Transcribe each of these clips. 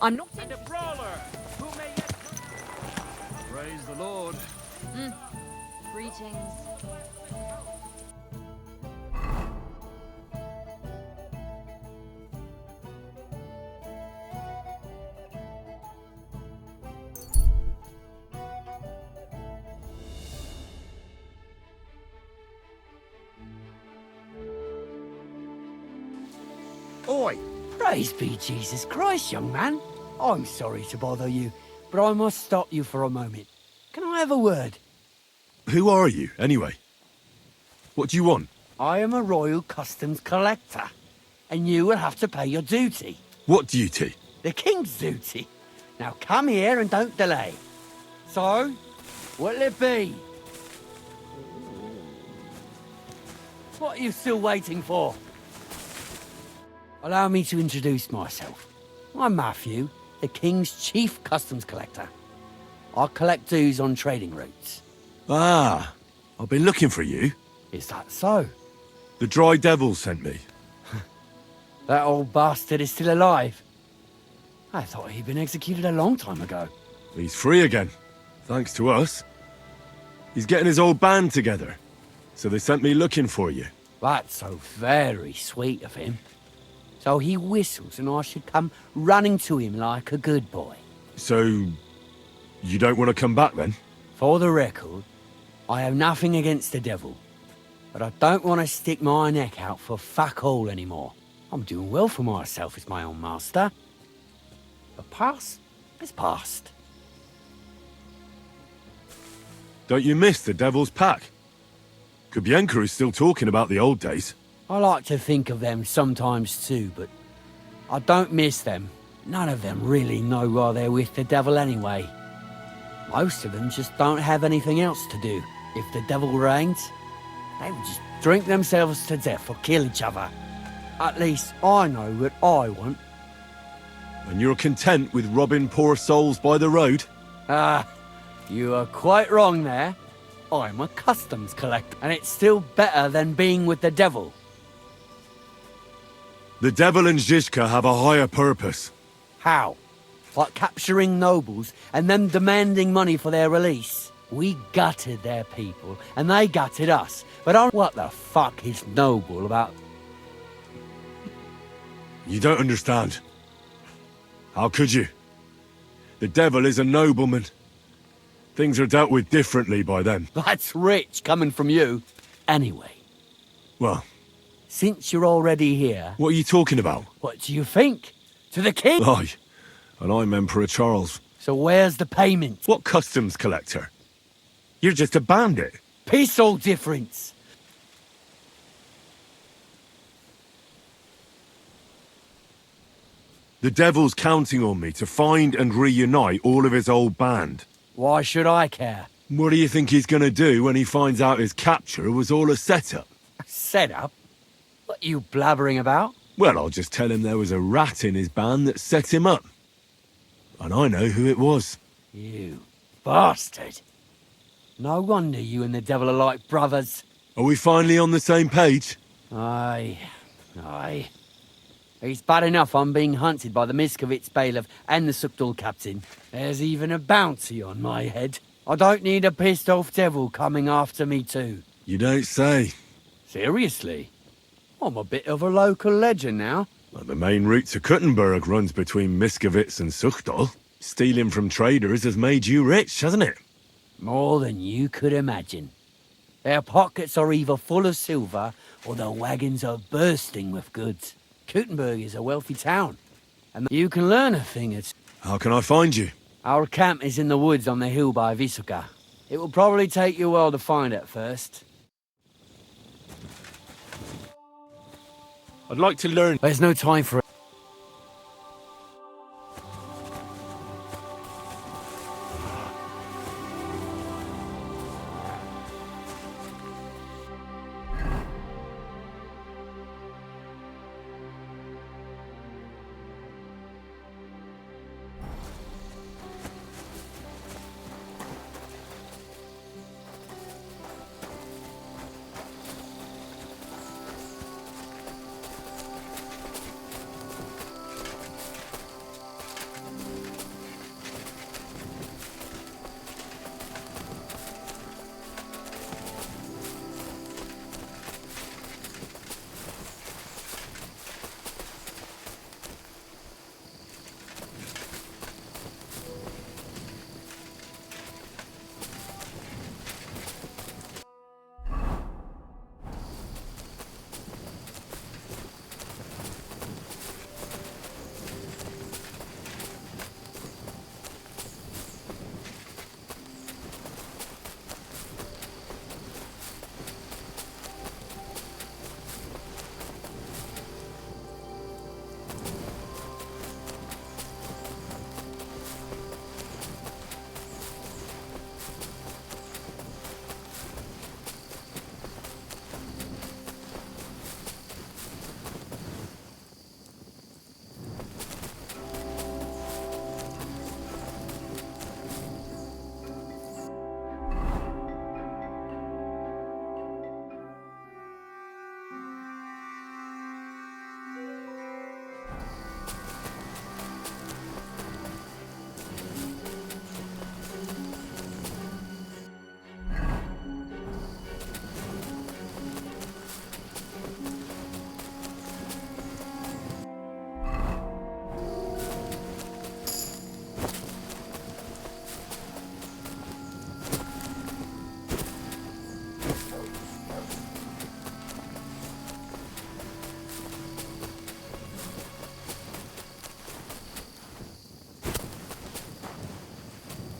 I'm not And a brawler who may yet... Praise the Lord. Greetings. Oi! Praise be Jesus Christ, young man. I'm sorry to bother you, but I must stop you for a moment. Can I have a word? Who are you, anyway? What do you want? I am a royal customs collector, and you will have to pay your duty. What duty? The king's duty. Now come here and don't delay. So, what'll it be? What are you still waiting for? Allow me to introduce myself. I'm Matthew, the King's chief customs collector. I collect dues on trading routes. Ah, I've been looking for you. Is that so? The Dry Devil sent me. That old bastard is still alive. I thought he'd been executed a long time ago. He's free again, thanks to us. He's getting his old band together, so they sent me looking for you. That's so very sweet of him. So he whistles and I should come running to him like a good boy. So, you don't want to come back then? For the record, I have nothing against the devil, but I don't want to stick my neck out for fuck all anymore. I'm doing well for myself as my own master. The past is past. Don't you miss the Devil's Pack? Kubienka is still talking about the old days. I like to think of them sometimes too, but I don't miss them. None of them really know why they're with the devil anyway. Most of them just don't have anything else to do. If the devil reigns, they would just drink themselves to death or kill each other. At least I know what I want. And you're content with robbing poor souls by the road? You are quite wrong there. I'm a customs collector, and it's still better than being with the devil. The Devil and Zizka have a higher purpose. How? Like capturing nobles and then demanding money for their release? We gutted their people, and they gutted us. But what the fuck is noble about? You don't understand. How could you? The Devil is a nobleman. Things are dealt with differently by them. That's rich coming from you. Anyway, Well, since you're already here, what are you talking about? what do you think? To the king? Aye, and I'm Emperor Charles. So where's the payment? What customs collector? You're just a bandit. Peace all difference. The Devil's counting on me to find and reunite all of his old band. Why should I care? What do you think he's gonna do when he finds out his capture was all a setup? Set up? What are you blabbering about? Well, I'll just tell him there was a rat in his band that set him up. And I know who it was. You bastard. No wonder you and the devil are like brothers. Are we finally on the same page? Aye. It's bad enough I'm being hunted by the Miskovitz bailiff and the Sukdal captain. There's even a bounty on my head. I don't need a pissed off devil coming after me too. You don't say. Seriously? I'm a bit of a local legend now. Well, the main route to Kuttenberg runs between Miskovitz and Suchdal. Stealing from traders has made you rich, hasn't it? More than you could imagine. Their pockets are either full of silver or their wagons are bursting with goods. Kuttenberg is a wealthy town, and you can learn a thing or two. How can I find you? Our camp is in the woods on the hill by Visuka. It will probably take you a while to find it first. I'd like to learn. There's no time for it.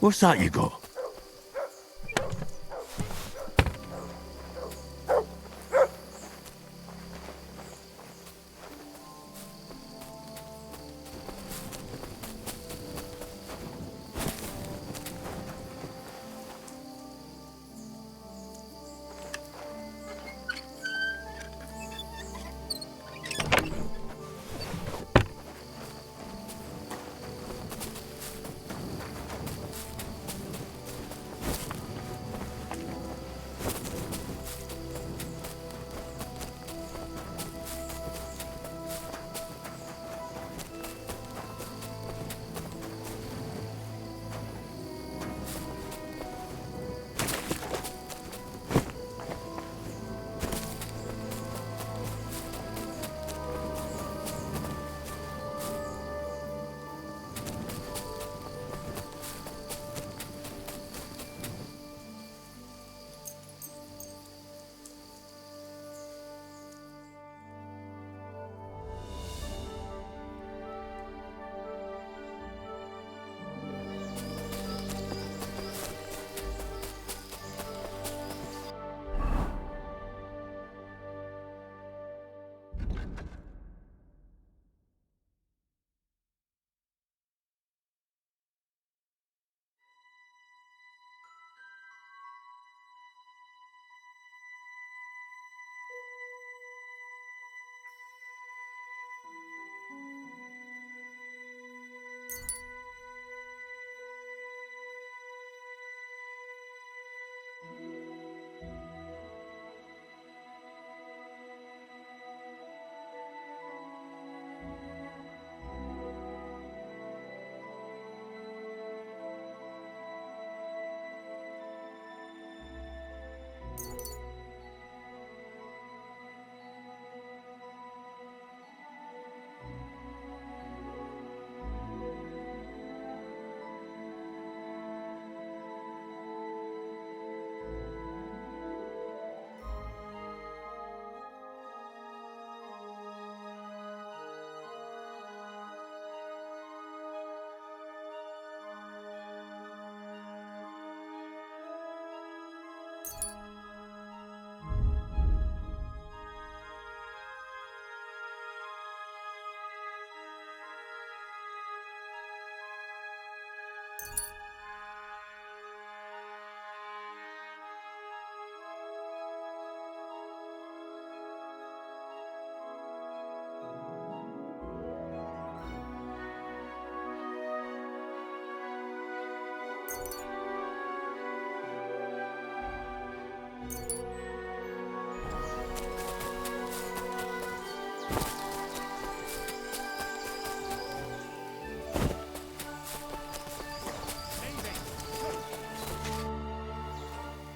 What's that you got?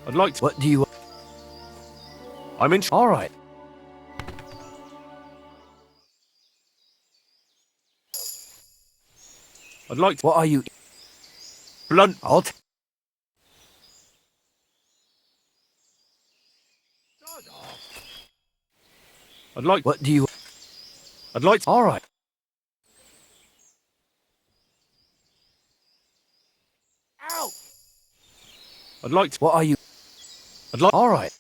I'd like to... What do you... I'm in... All right. I'd like to... What are you... Blunt... I'll... I'd like... What do you... I'd like to... All right. Ow! I'd like to... What are you... I'd like... All right.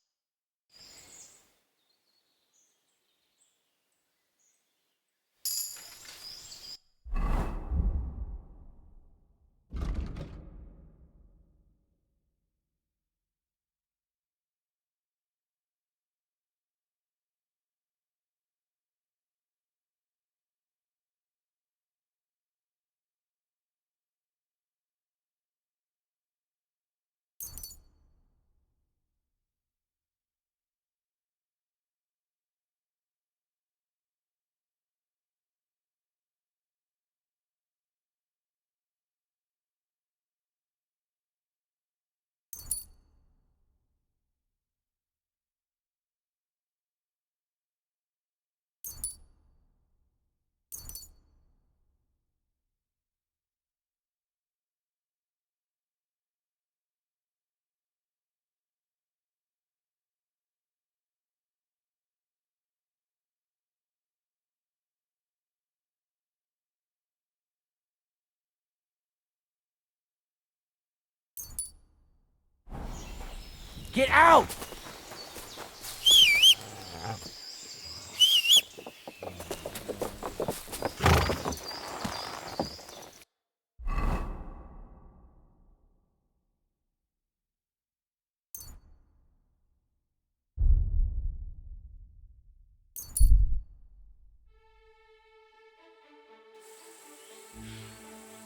Get out!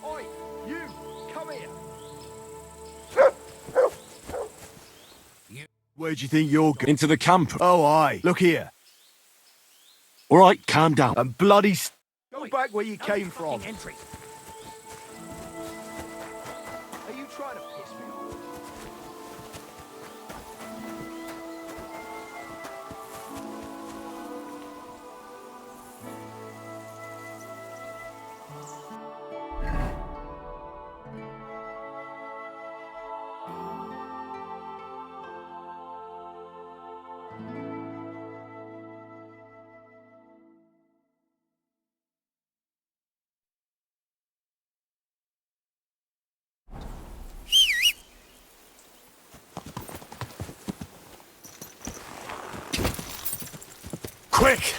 Oi, you, come here. Where do you think you're going? Into the camp. Oh, aye. Look here. All right, calm down. And bloody... Go back where you came from. Entry. Are you trying to piss me off? Quick!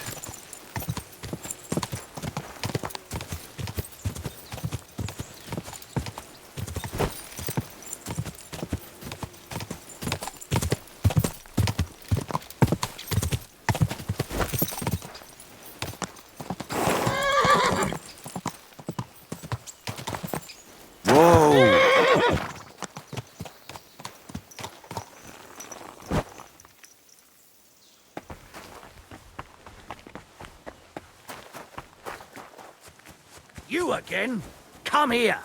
Whoa! You again? Come here.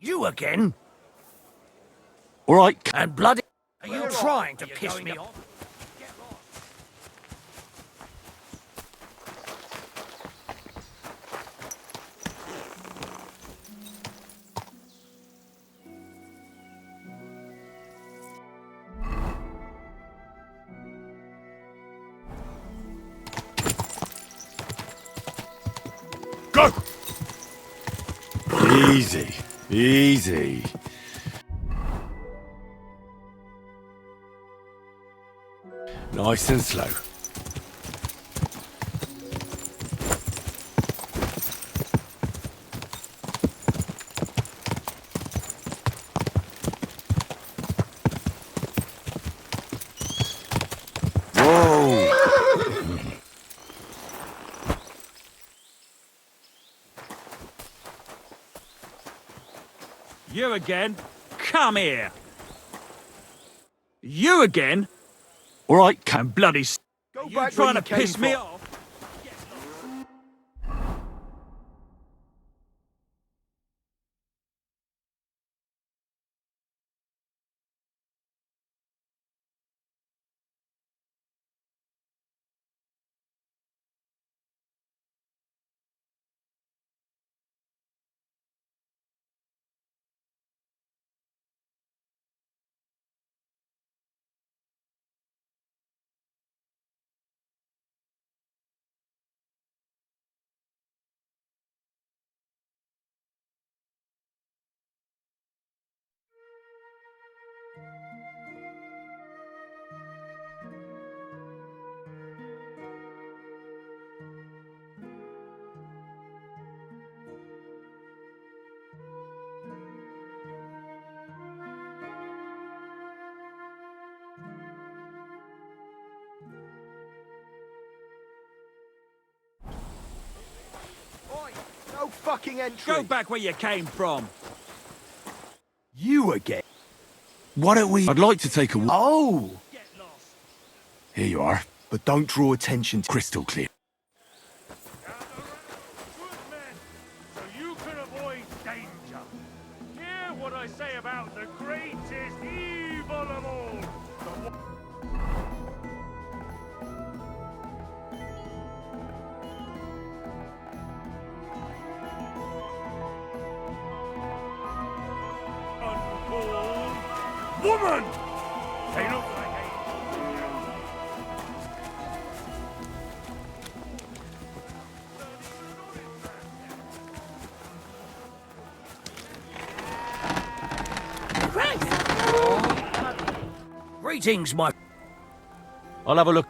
You again? All right, And bloody... Are you trying to piss me off? go! Easy, easy. Nice and slow. Whoa! You again? Come here. You again? All right, And bloody... Go You back trying where to you came piss me from. off? Oi, no fucking entry. Go back where you came from. You again. why don't we... I'd like to take a walk. Oh, Get lost. Here you are. but don't draw attention to... Crystal clear. Good men, so you can avoid danger. Hear what I say about the greatest evil of all. The unborn woman! They look like Greetings, my... I'll have a look.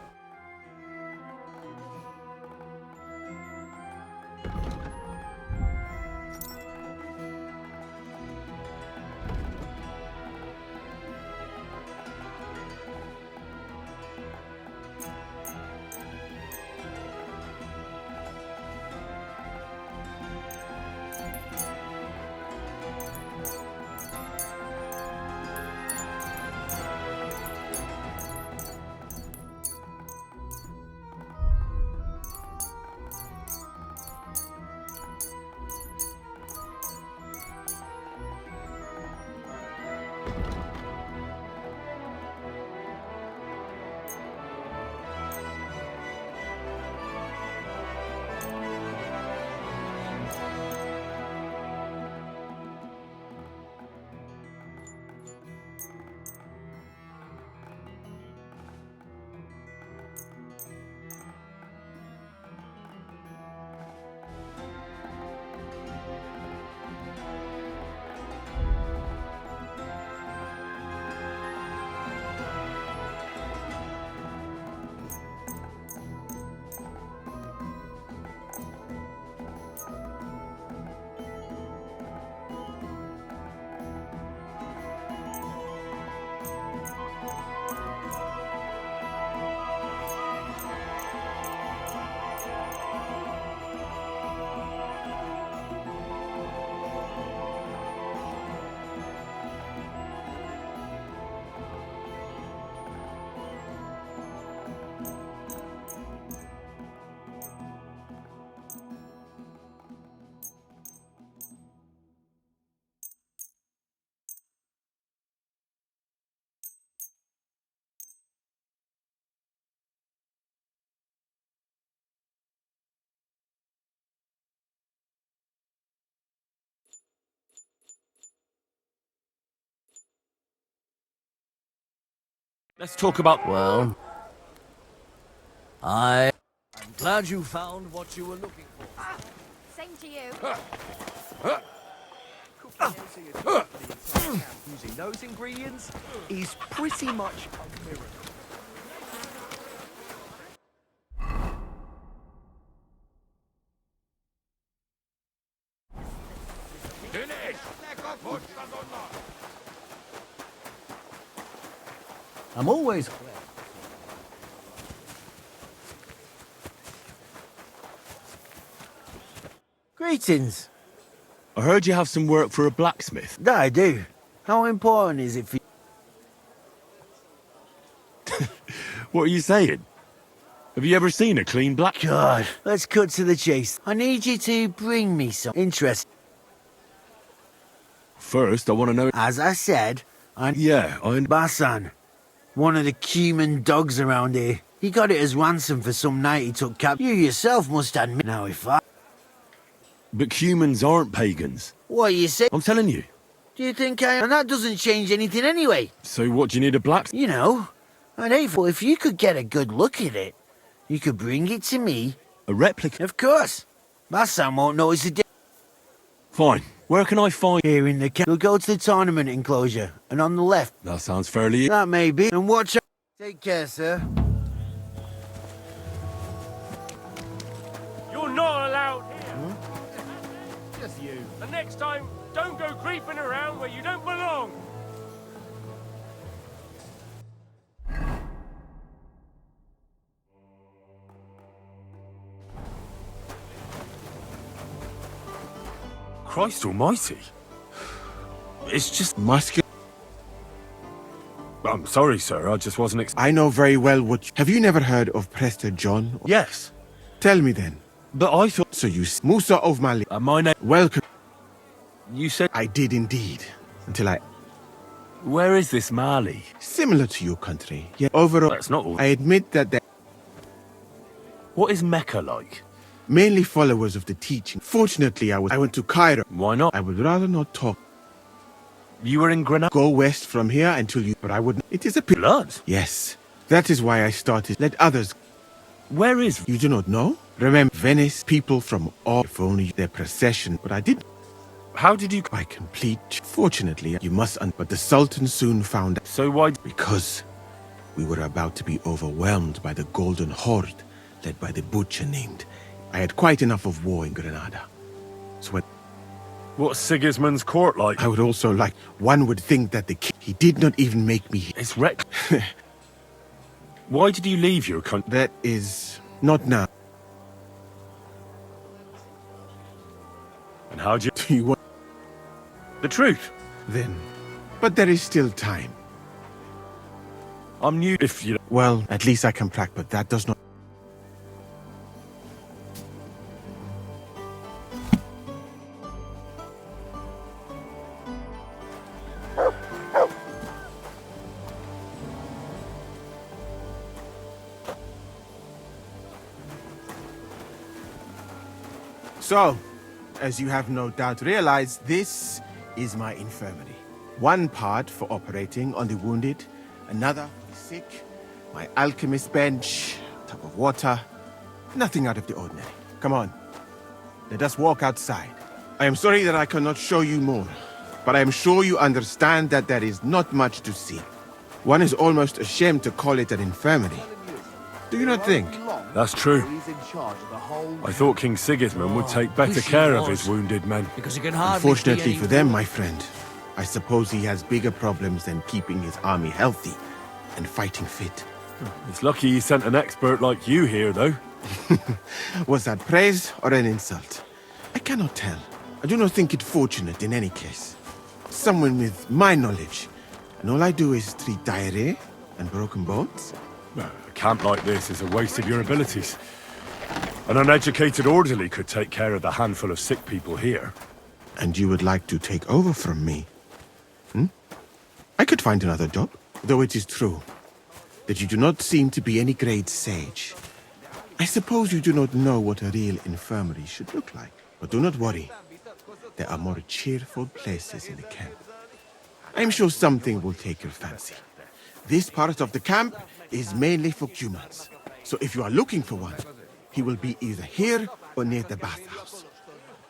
Let's talk about... Well, I'm glad you found what you were looking for. Same to you. Using those ingredients is pretty much a miracle. I'm always... Greetings. I heard you have some work for a blacksmith. That I do. How important is it for you? What are you saying? Have you ever seen a clean black... God, let's cut to the chase. I need you to bring me some interest. First, I want to know... As I said, I'm Yeah, I... Basan, one of the cumin dogs around here. He got it as ransom for some night he took cap. You yourself must admit. Now if I... But humans aren't pagans. What you say? I'm telling you. Do you think I... And that doesn't change anything anyway. So what, do you need a blacksmith? You know, I'd hate for if you could get a good look at it. You could bring it to me. A replica? Of course. Basan won't notice the difference. Fine. Where can I find... Here in the camp. We'll go to the tournament enclosure. And on the left. That sounds fairly... That may be. And watch out. Take care, sir. You're not allowed here. Just you. And next time, don't go creeping around where you don't belong. Christ almighty. It's just... Muscular... I'm sorry, sir. I just wasn't I know very well what... Have you never heard of Prester John? Yes. Tell me then. But I thought... So you... Musa of Mali. my name... Welcome. You said... I did indeed. Until I... Where is this Mali? Similar to your country. Yet overall... That's not all... I admit that they're What is Mecca like? mainly followers of the teaching. Fortunately, I went to Cairo. Why not? I would rather not talk. You were in Grenada? Go west from here until you... But I wouldn't... It is a pity. Blood? Yes. That is why I started. Let others... Where is... You do not know? Remember, Venice, people from all... If only their procession. But I did... How did you... By complete... Fortunately, you must... But the Sultan soon found... So why... Because We were about to be overwhelmed by the Golden Horde, led by the butcher named. I had quite enough of war in Granada. So when What's Sigismund's court like? I would also like, one would think that the king, he did not even make me. It's wrecked. Why did you leave your country? That is not now. And how'd you... Do you want The truth? then? But there is still time. I'm new if you... Well, at least I can practice, but that does not. So, as you have no doubt realized, this is my infirmary. One part for operating on the wounded, another for the sick, my alchemist bench, tub of water, nothing out of the ordinary. Come on, let us walk outside. I am sorry that I cannot show you more, but I am sure you understand that there is not much to see. One is almost ashamed to call it an infirmary. Do you not think? That's true. I thought King Sigismund would take better wish he care of was. his wounded men. Because it can hardly Unfortunately be for any them, my friend, I suppose he has bigger problems than keeping his army healthy and fighting fit. It's lucky he sent an expert like you here, though. Was that praise or an insult? I cannot tell. I do not think it fortunate in any case. Someone with my knowledge, and all I do is treat diarrhea and broken bones. Well, a camp like this is a waste of your abilities. An uneducated orderly could take care of the handful of sick people here. And you would like to take over from me? I could find another job, though it is true that you do not seem to be any great sage. I suppose you do not know what a real infirmary should look like. But do not worry. There are more cheerful places in the camp. I am sure something will take your fancy. This part of the camp is mainly for humans. So if you are looking for one, he will be either here or near the bathhouse.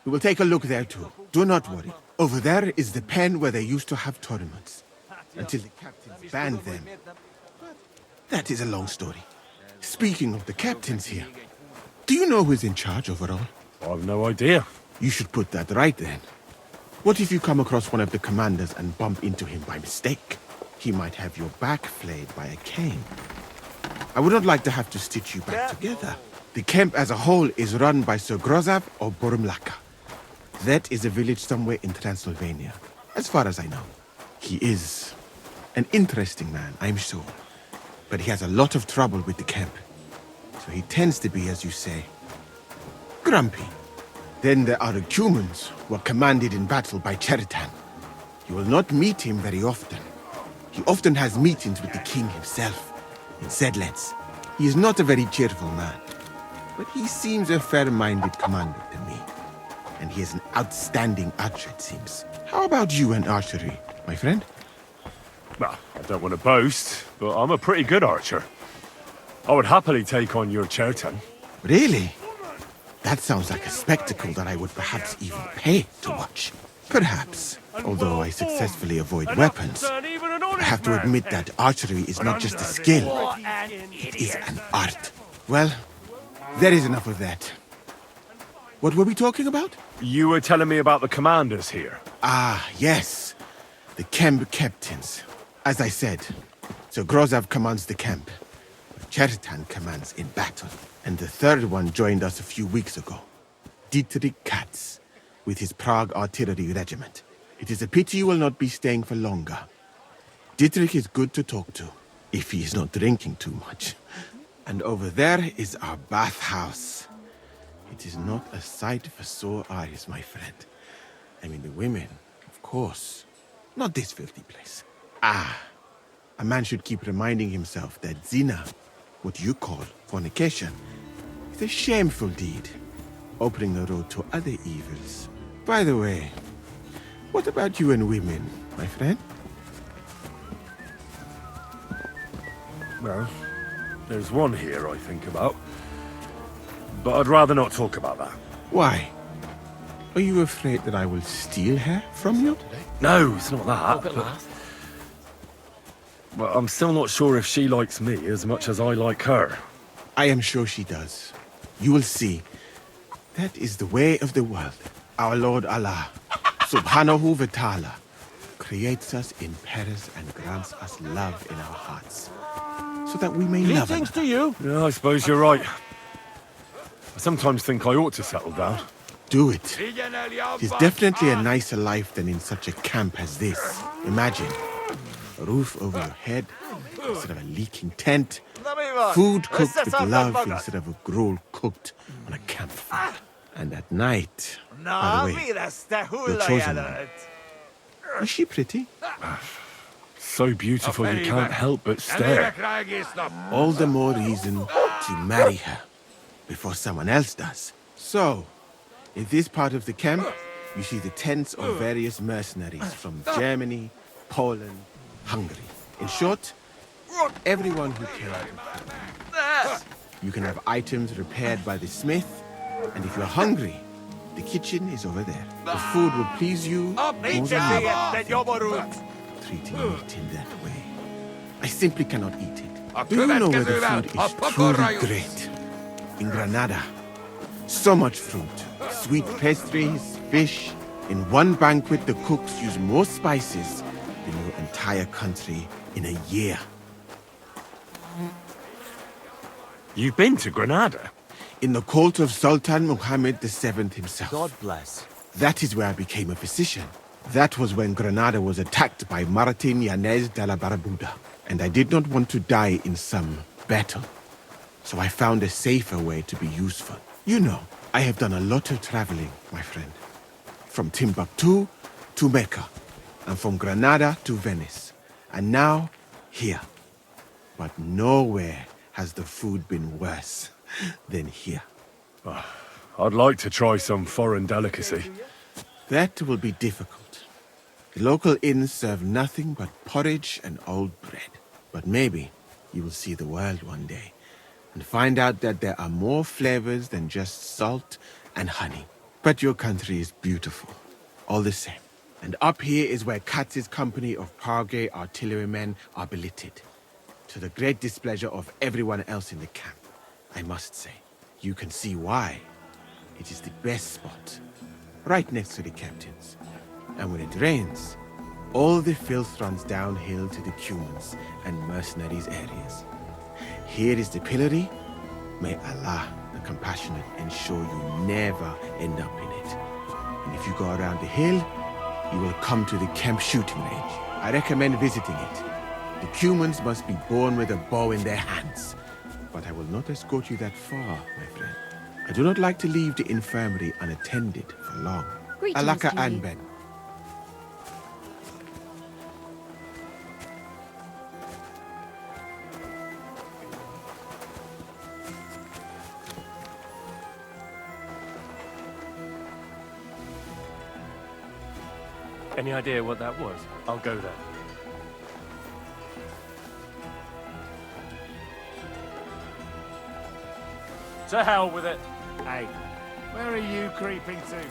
We will take a look there too. Do not worry. Over there is the pen where they used to have tournaments. Until the captains banned them. But that is a long story. Speaking of the captains here, do you know who is in charge overall? I've no idea. You should put that right then. What if you come across one of the commanders and bump into him by mistake? He might have your back flayed by a cane. I would not like to have to stitch you back together. The camp as a whole is run by Sir Grozav or Borumlaka. That is a village somewhere in Transylvania, as far as I know. He is an interesting man, I'm sure. But he has a lot of trouble with the camp. So he tends to be, as you say, grumpy. Then there are the humans who are commanded in battle by Cheritan. You will not meet him very often. He often has meetings with the king himself, in Zedlets. He is not a very cheerful man, but he seems a fair-minded commander to me. And he is an outstanding archer, it seems. How about you and archery, my friend? Well, I don't want to boast, but I'm a pretty good archer. I would happily take on your Chertan. Really? That sounds like a spectacle that I would perhaps even pay to watch. Perhaps, although I successfully avoid weapons. I have to admit that archery is not just a skill, it is an art. Well, there is enough of that. What were we talking about? You were telling me about the commanders here. Ah, yes. The camp captains. As I said, Sir Grozav commands the camp. Cheritan commands in battle. And the third one joined us a few weeks ago. Dietrich Katz, with his Prague artillery regiment. It is a pity you will not be staying for longer. Dietrich is good to talk to, if he is not drinking too much. And over there is our bathhouse. It is not a sight for sore eyes, my friend. I mean, the women, of course. Not this filthy place. Ah, a man should keep reminding himself that zina, what you call fornication, is a shameful deed, opening the road to other evils. By the way, what about you and women, my friend? Well, there's one here I think about. But I'd rather not talk about that. Why? Are you afraid that I will steal her from you? No, it's not that. but Well, I'm still not sure if she likes me as much as I like her. I am sure she does. You will see. That is the way of the world. Our Lord Allah, Subhanahu wa Ta'ala, creates us in pairs and grants us love in our hearts, so that we may love Greetings another. to you. Yeah, I suppose you're right. I sometimes think I ought to settle down. Do it. It is definitely a nicer life than in such a camp as this. Imagine a roof over your head instead of a leaking tent, food cooked with love instead of a gruel cooked on a campfire. And at night, by the way, your chosen one, is she pretty? So beautiful you can't help but stare. All the more reason to marry her before someone else does. So, in this part of the camp, you see the tents of various mercenaries from Germany, Poland, Hungary. In short, everyone who cares. You can have items repaired by the smith, and if you're hungry, the kitchen is over there. The food will please you more than ever. Treating meat in that way, I simply cannot eat it. Do you know where the food is truly great? In Granada. So much fruit, sweet pastries, fish. In one banquet, the cooks use more spices than your entire country in a year. You've been to Granada? In the court of Sultan Muhammad VII himself. God bless. That is where I became a physician. That was when Granada was attacked by Martin Yanez de la Barbuda. And I did not want to die in some battle. So I found a safer way to be useful. You know, I have done a lot of traveling, my friend. From Timbuktu to Mecca. And from Granada to Venice. And now, here. But nowhere has the food been worse than here. I'd like to try some foreign delicacy. That will be difficult. The local inns serve nothing but porridge and old bread. But maybe you will see the world one day and find out that there are more flavors than just salt and honey. But your country is beautiful, all the same. And up here is where Katz's company of Pargay artillerymen are billeted, to the great displeasure of everyone else in the camp. I must say, you can see why. It is the best spot, right next to the captains. And when it rains, all the filth runs downhill to the Cumans and mercenaries areas. Here is the pillory. May Allah, the compassionate, ensure you never end up in it. And if you go around the hill, you will come to the camp shooting range. I recommend visiting it. The Cumans must be born with a bow in their hands. But I will not escort you that far, my friend. I do not like to leave the infirmary unattended for long. Greetings Alaka to you. Anben. Any idea what that was? I'll go there. To hell with it. Hey, where are you creeping to?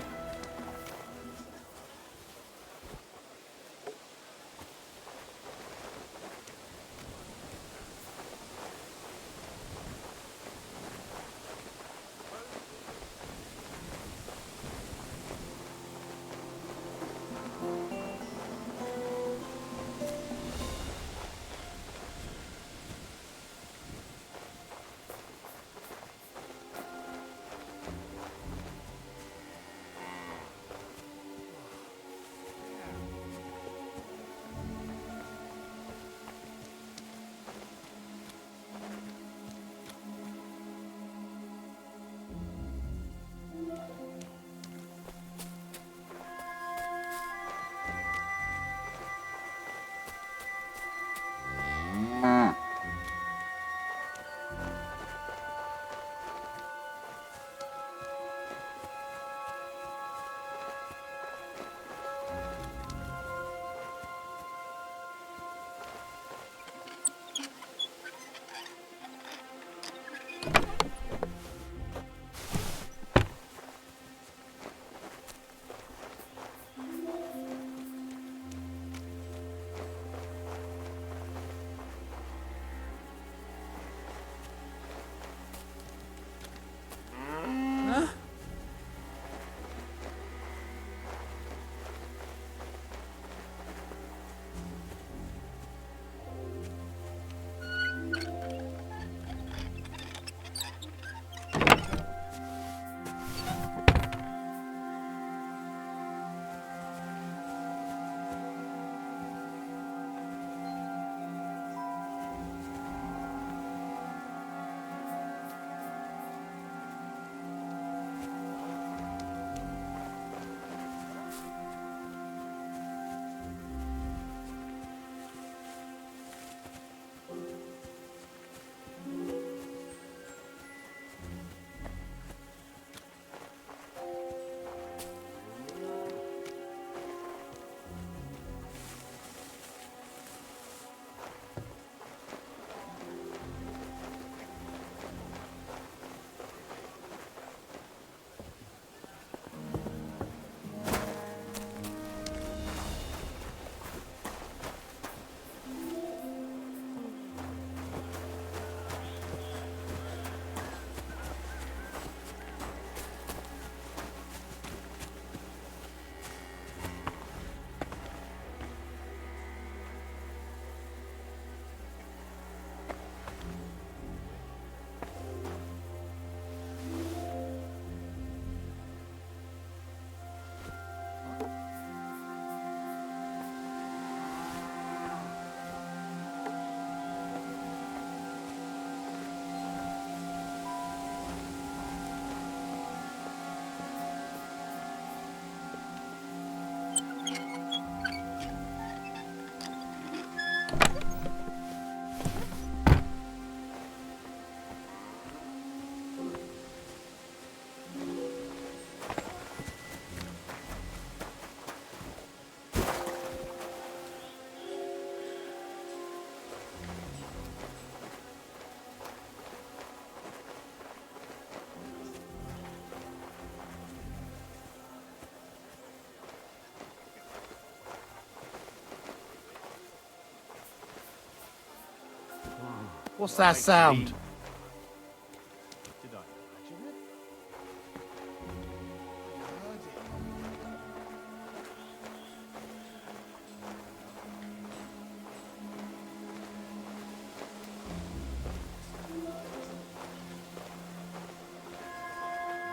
What's that sound?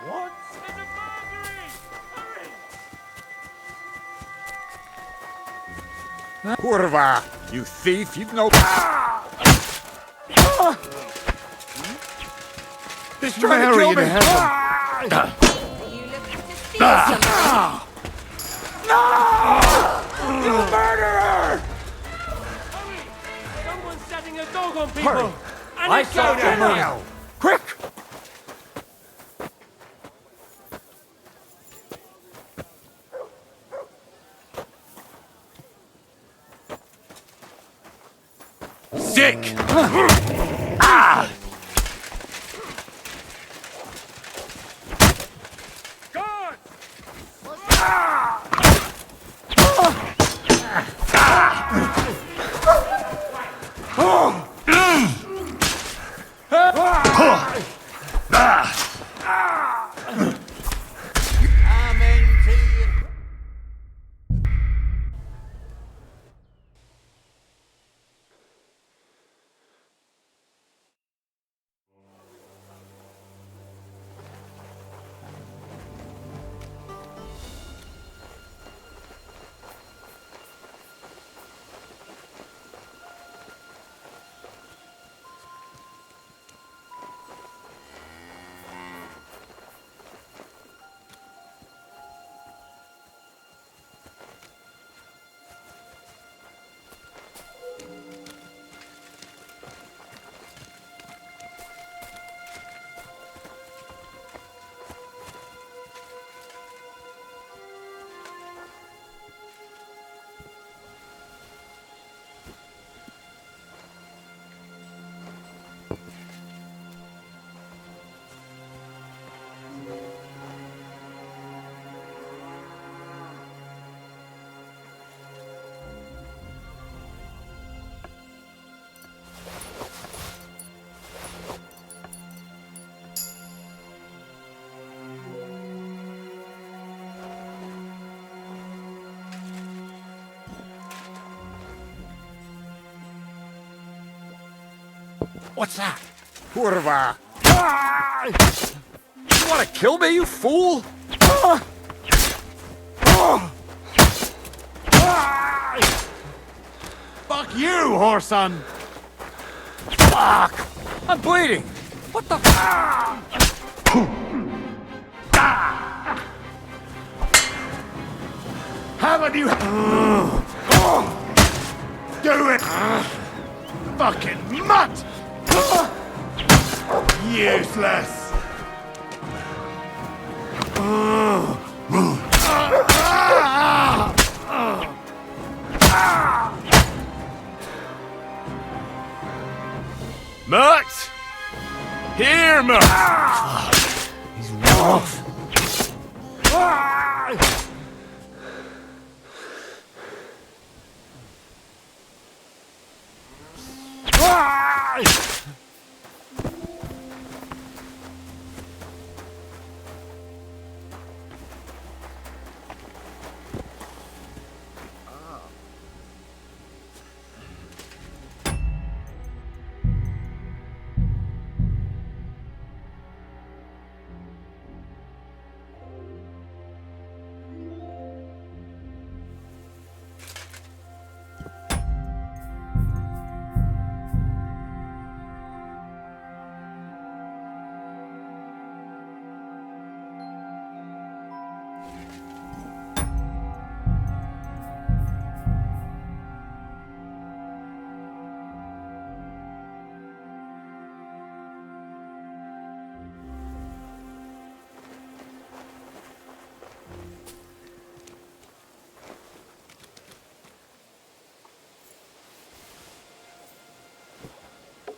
What? There's a burglary! Hurry! Kurva! You thief, you've no... He's trying to kill me! Are you looking to steal something? You murderer! Hurry! Someone's setting a dog on people! Hurry. And I it's saw going you now! Quick! Sick! Guard! What's that? Kurva! You want to kill me, you fool? Fuck you, whoreson! Fuck! I'm bleeding! What the f- Haven't you... Do it! Fucking mutt! Useless! Mutt! Here, Mutt! He's rough.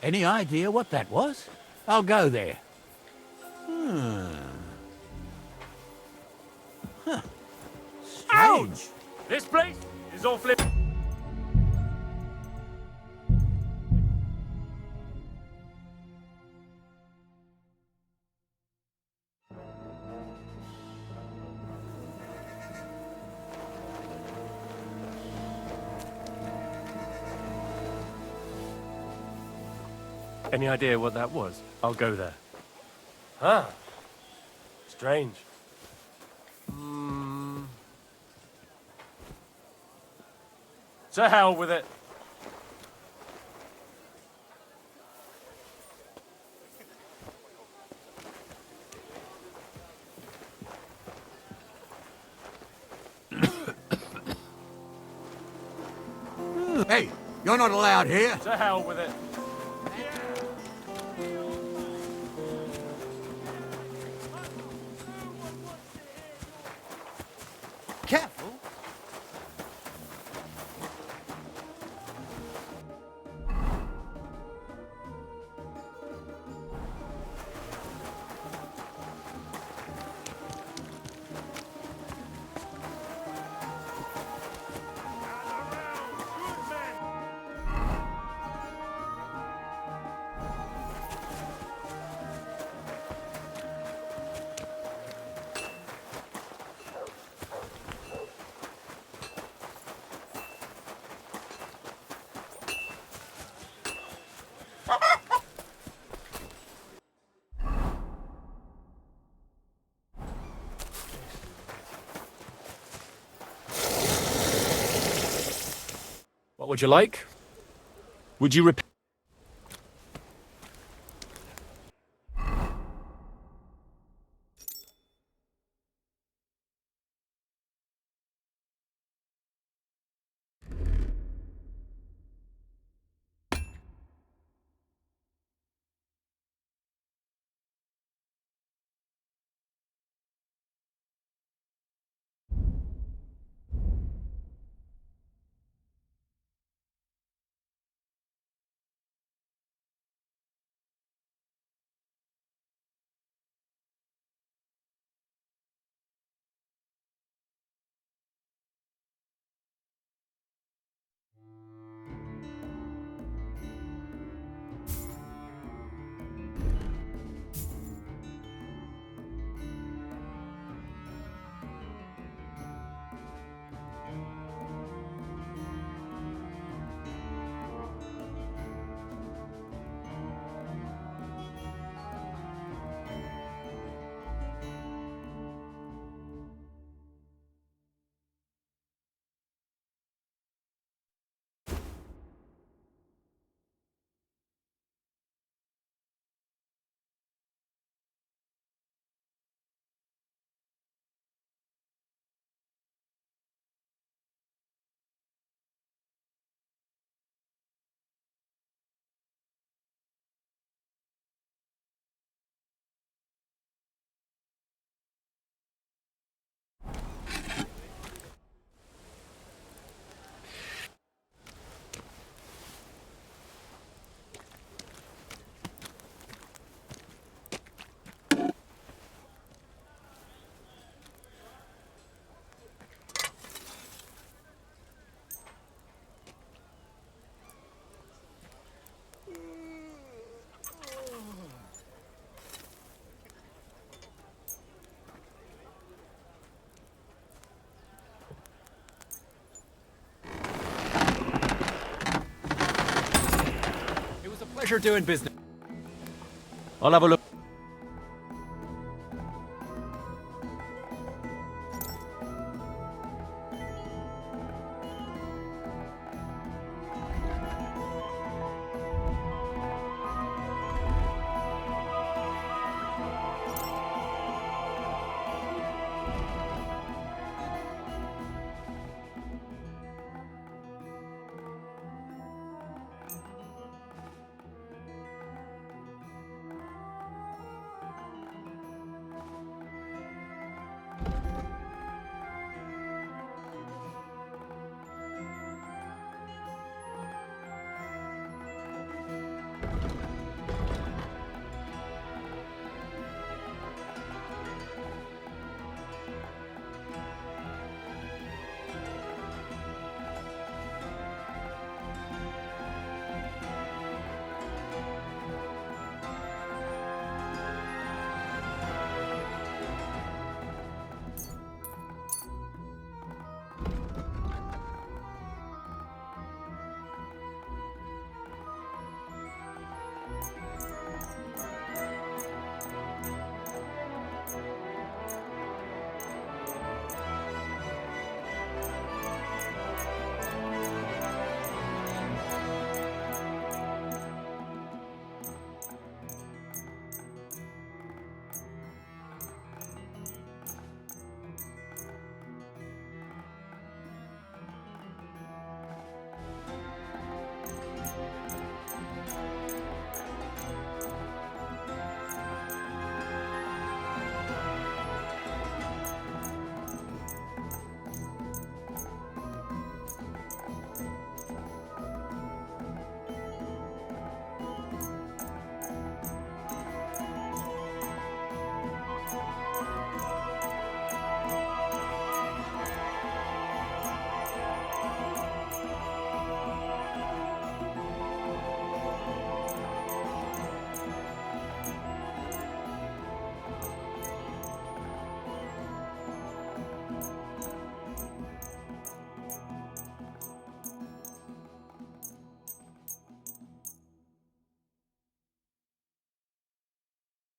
Any idea what that was? I'll go there. Ouch! This place is awfully... Any idea what that was? I'll go there. Huh. Strange. To hell with it. Hey, you're not allowed here. To hell with it. Careful. What would you like? Would you repeat? Pleasure doing business. I'll have a look.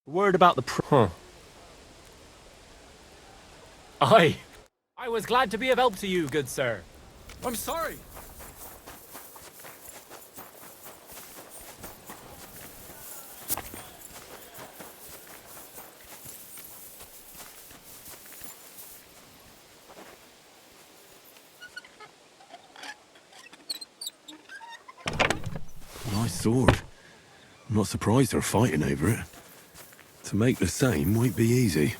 Word about the Aye. I was glad to be of help to you, good sir. I'm sorry. Nice sword. I'm not surprised they're fighting over it. To make the same won't be easy.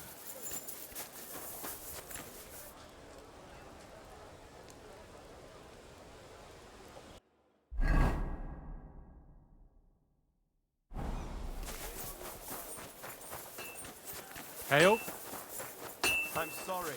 Hail? I'm sorry.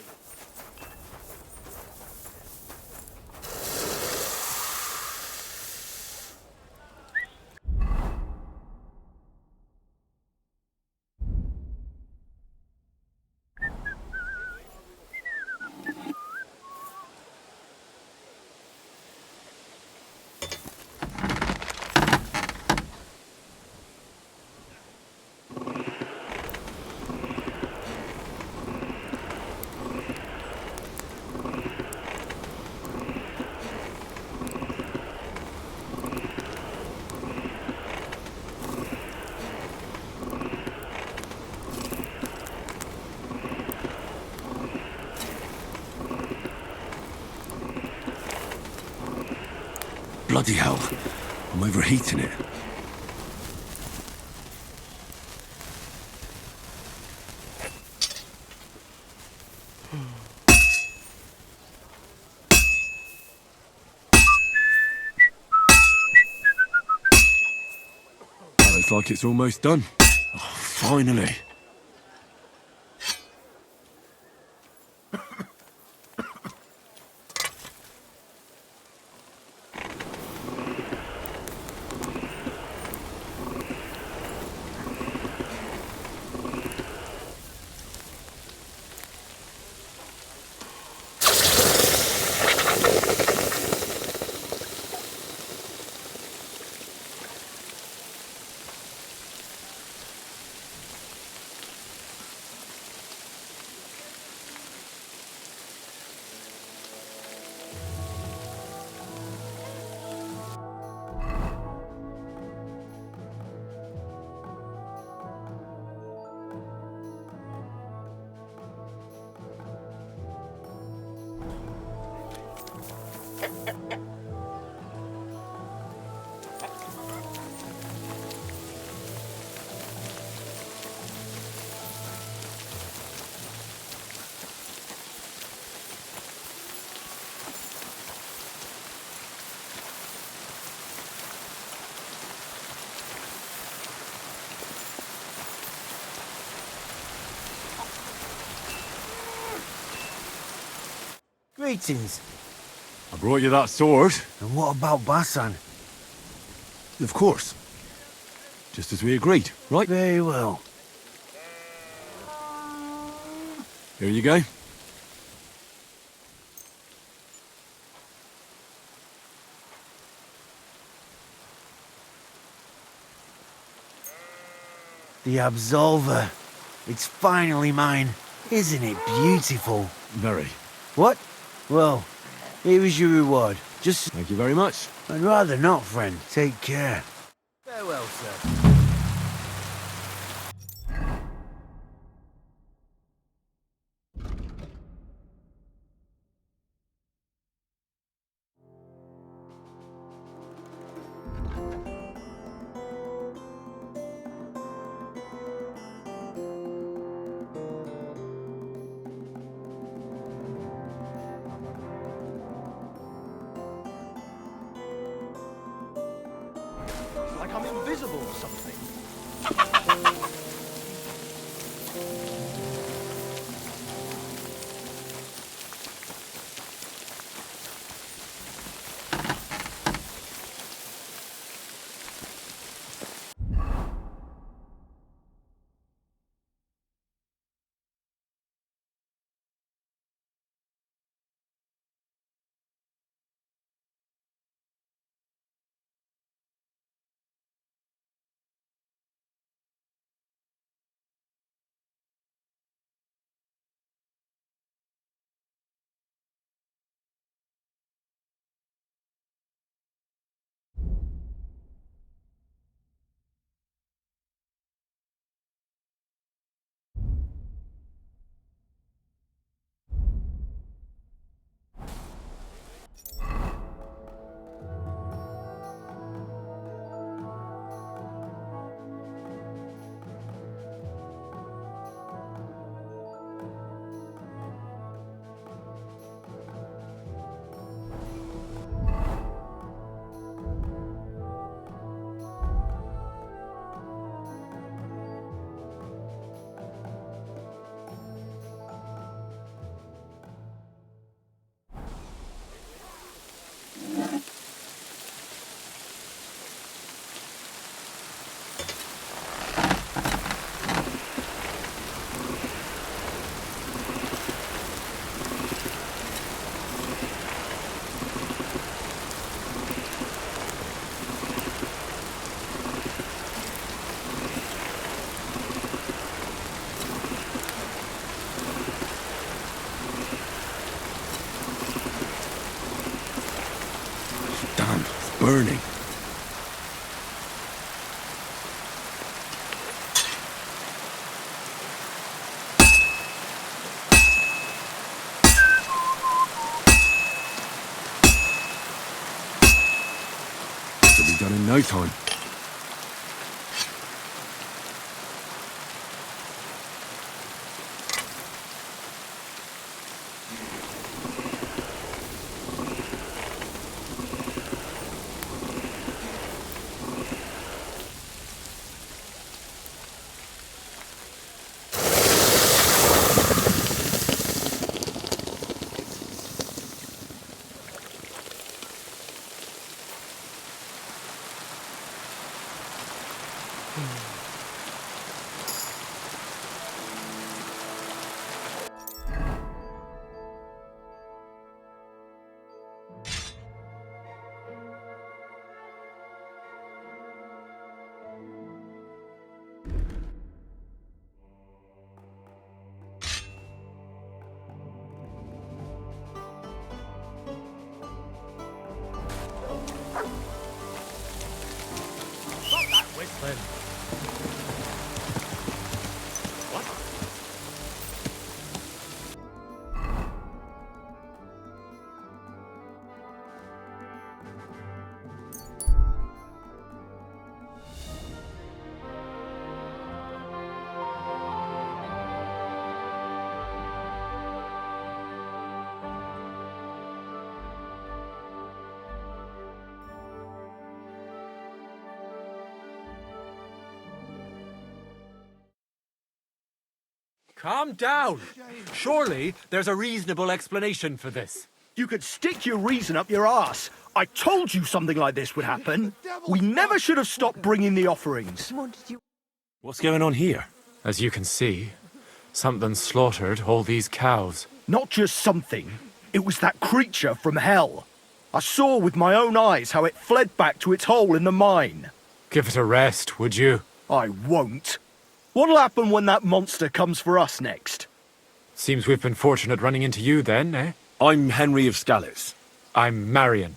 Bloody hell. I'm overheating it. Looks like it's almost done. Oh, finally. Greetings. I brought you that sword. And what about Basan? Of course. Just as we agreed, right? Very well. Here you go. The Absolver. It's finally mine. Isn't it beautiful? Very. What? Well, here is your reward. Just... Thank you very much. I'd rather not, friend. Take care. Farewell, sir. Like I'm invisible or something. burning. It'll be done in no time. Stop that whistling. What? Calm down. Surely there's a reasonable explanation for this. You could stick your reason up your ass. I told you something like this would happen. We never should have stopped bringing the offerings. What's going on here? As you can see, something slaughtered all these cows. Not just something. It was that creature from hell. I saw with my own eyes how it fled back to its hole in the mine. Give it a rest, would you? I won't. What'll happen when that monster comes for us next? Seems we've been fortunate running into you then, eh? I'm Henry of Scalitz. I'm Marion,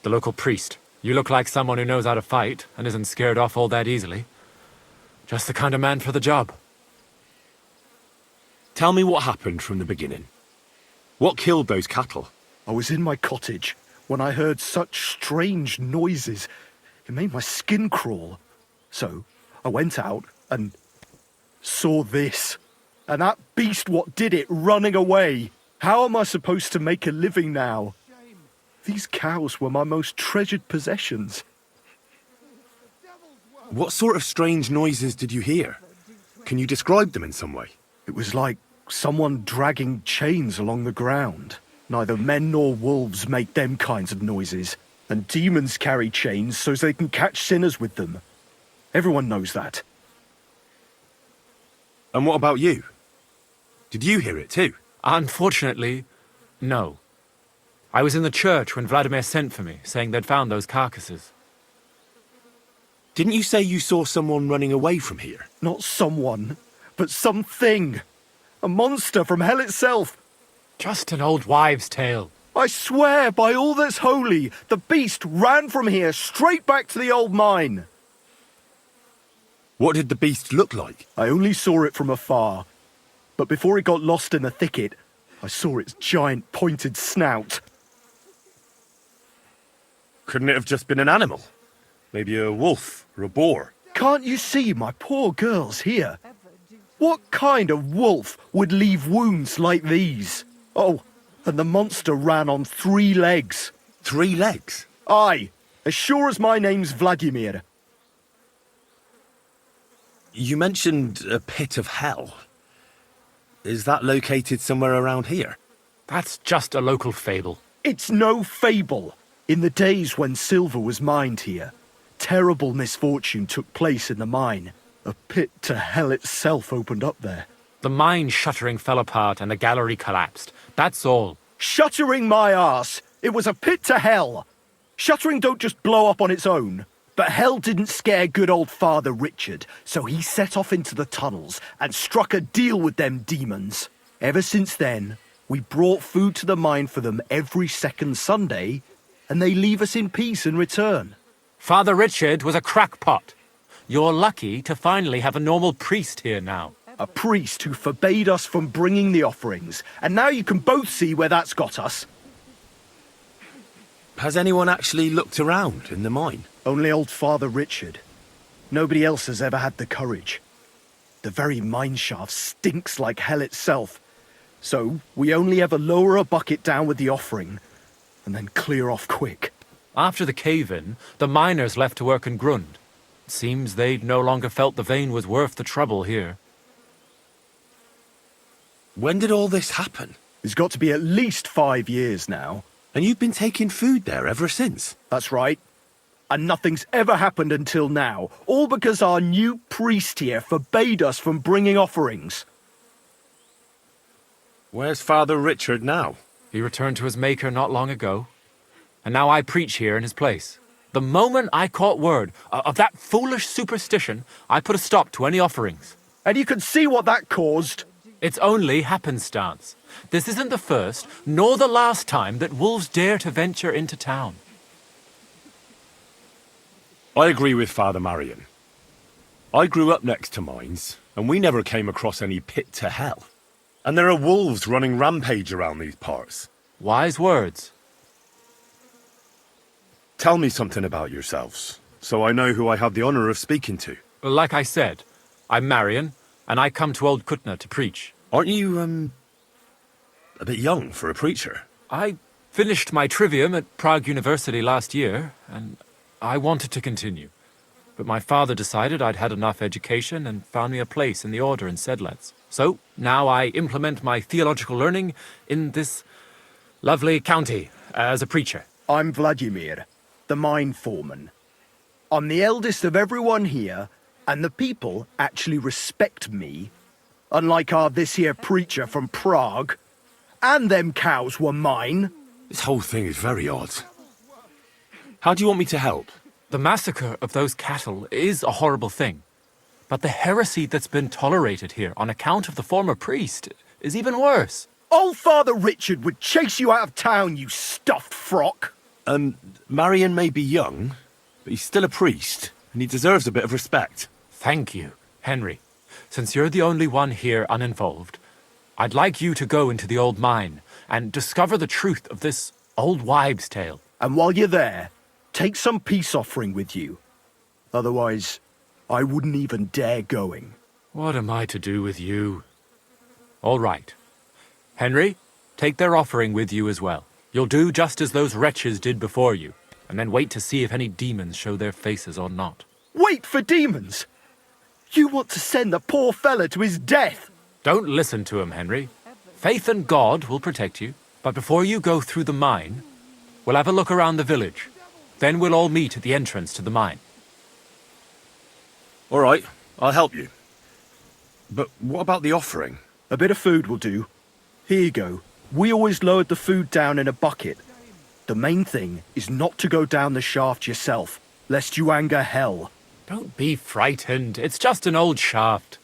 the local priest. You look like someone who knows how to fight and isn't scared off all that easily. Just the kind of man for the job. Tell me what happened from the beginning. What killed those cattle? I was in my cottage when I heard such strange noises. It made my skin crawl. So I went out and saw this. And that beast what did it running away. How am I supposed to make a living now? These cows were my most treasured possessions. What sort of strange noises did you hear? Can you describe them in some way? It was like someone dragging chains along the ground. Neither men nor wolves make them kinds of noises. And demons carry chains so they can catch sinners with them. Everyone knows that. And what about you? Did you hear it too? Unfortunately, no. I was in the church when Vladimir sent for me, saying they'd found those carcasses. Didn't you say you saw someone running away from here? Not someone, but something. A monster from hell itself. Just an old wives' tale. I swear by all that's holy, the beast ran from here straight back to the old mine. What did the beast look like? I only saw it from afar. But before it got lost in the thicket, I saw its giant pointed snout. Couldn't it have just been an animal? Maybe a wolf or a boar? Can't you see my poor girls here? What kind of wolf would leave wounds like these? Oh, and the monster ran on 3 legs. 3 legs? Aye, as sure as my name's Vladimir. You mentioned a pit of hell. Is that located somewhere around here? That's just a local fable. It's no fable. In the days when silver was mined here, terrible misfortune took place in the mine. A pit to hell itself opened up there. The mine shuttering fell apart and the gallery collapsed. That's all. Shuttering my arse! It was a pit to hell! Shuttering don't just blow up on its own. But hell didn't scare good old Father Richard, so he set off into the tunnels and struck a deal with them demons. Ever since then, we brought food to the mine for them every second Sunday, and they leave us in peace in return. Father Richard was a crackpot. You're lucky to finally have a normal priest here now. A priest who forbade us from bringing the offerings, and now you can both see where that's got us. Has anyone actually looked around in the mine? Only old Father Richard. Nobody else has ever had the courage. The very mine shaft stinks like hell itself. So we only ever lower a bucket down with the offering, and then clear off quick. After the cave-in, the miners left to work in Grund. It seems they'd no longer felt the vein was worth the trouble here. When did all this happen? It's got to be at least 5 years now. And you've been taking food there ever since? That's right. And nothing's ever happened until now, all because our new priest here forbade us from bringing offerings. Where's Father Richard now? He returned to his maker not long ago, and now I preach here in his place. The moment I caught word of that foolish superstition, I put a stop to any offerings. And you can see what that caused. It's only happenstance. This isn't the first, nor the last time that wolves dare to venture into town. I agree with Father Marion. I grew up next to mines, and we never came across any pit to hell. And there are wolves running rampage around these parts. Wise words. Tell me something about yourselves, so I know who I have the honor of speaking to. Like I said, I'm Marion, and I come to Old Kutna to preach. Aren't you, a bit young for a preacher? I finished my trivium at Prague University last year, and I wanted to continue. But my father decided I'd had enough education and found me a place in the order in Sedlets. So now I implement my theological learning in this lovely county as a preacher. I'm Vladimir, the mine foreman. I'm the eldest of everyone here, and the people actually respect me, unlike our this here preacher from Prague. And them cows were mine. This whole thing is very odd. How do you want me to help? The massacre of those cattle is a horrible thing. But the heresy that's been tolerated here on account of the former priest is even worse. Old Father Richard would chase you out of town, you stuffed frock. Marion may be young, but he's still a priest, and he deserves a bit of respect. Thank you, Henry. Since you're the only one here uninvolved, I'd like you to go into the old mine and discover the truth of this old wives' tale. And while you're there, take some peace offering with you. Otherwise, I wouldn't even dare going. What am I to do with you? All right. Henry, take their offering with you as well. You'll do just as those wretches did before you, and then wait to see if any demons show their faces or not. Wait for demons? You want to send the poor fella to his death? Don't listen to him, Henry. Faith in God will protect you. But before you go through the mine, we'll have a look around the village. Then we'll all meet at the entrance to the mine. All right, I'll help you. But what about the offering? A bit of food will do. Here you go. We always lowered the food down in a bucket. The main thing is not to go down the shaft yourself, lest you anger hell. Don't be frightened. It's just an old shaft.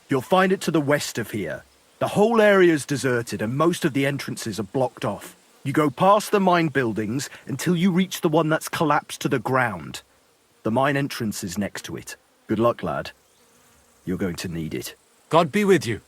You'll find it to the west of here. The whole area is deserted and most of the entrances are blocked off. You go past the mine buildings until you reach the one that's collapsed to the ground. The mine entrance is next to it. Good luck, lad. You're going to need it. God be with you.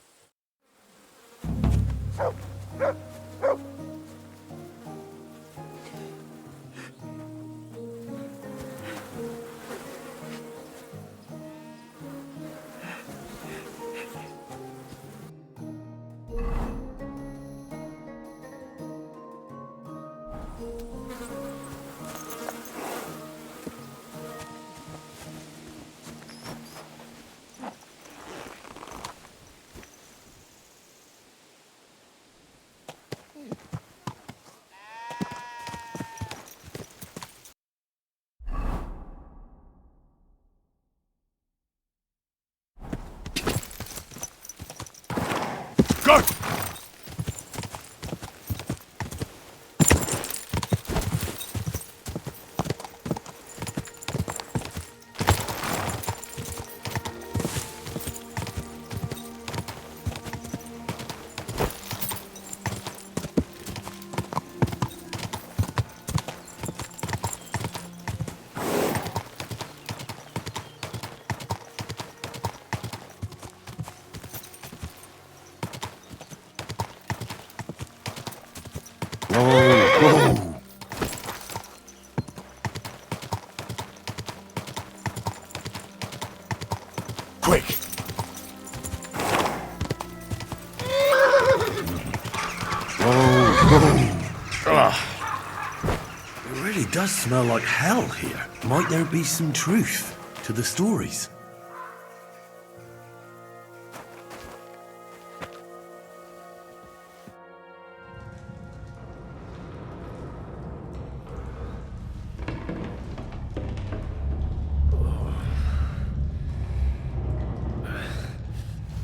It really does smell like hell here. Might there be some truth to the stories?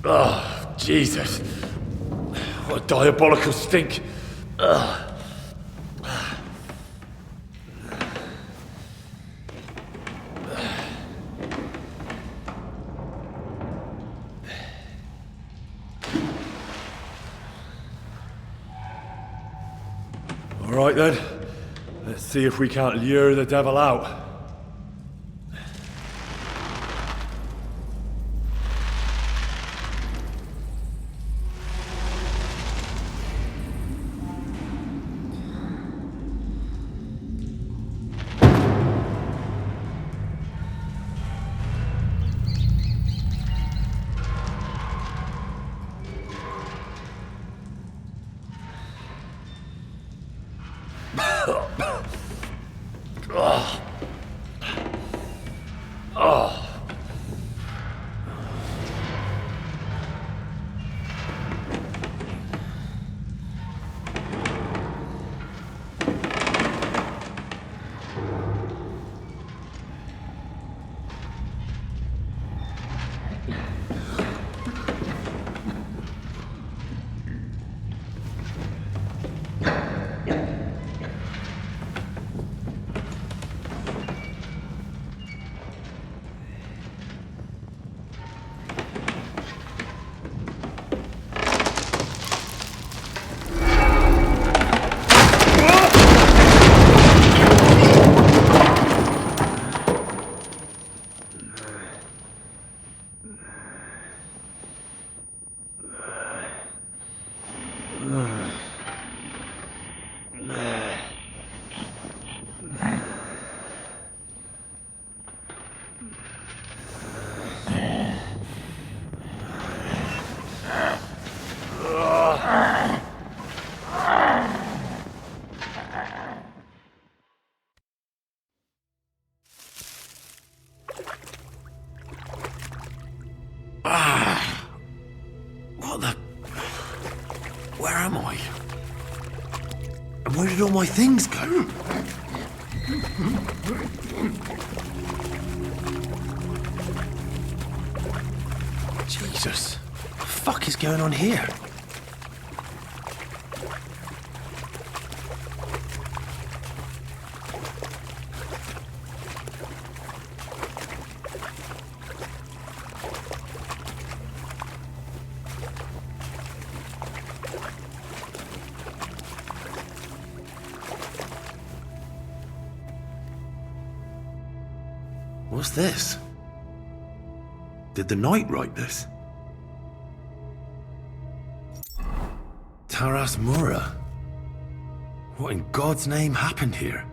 Oh, Jesus. What a diabolical stink. Ugh. All right then. Let's see if we can't lure the devil out. What the... Where am I? And where did all my things go? Jesus. What the fuck is going on here? What's this? Did the knight write this? Taras Mura. What in God's name happened here?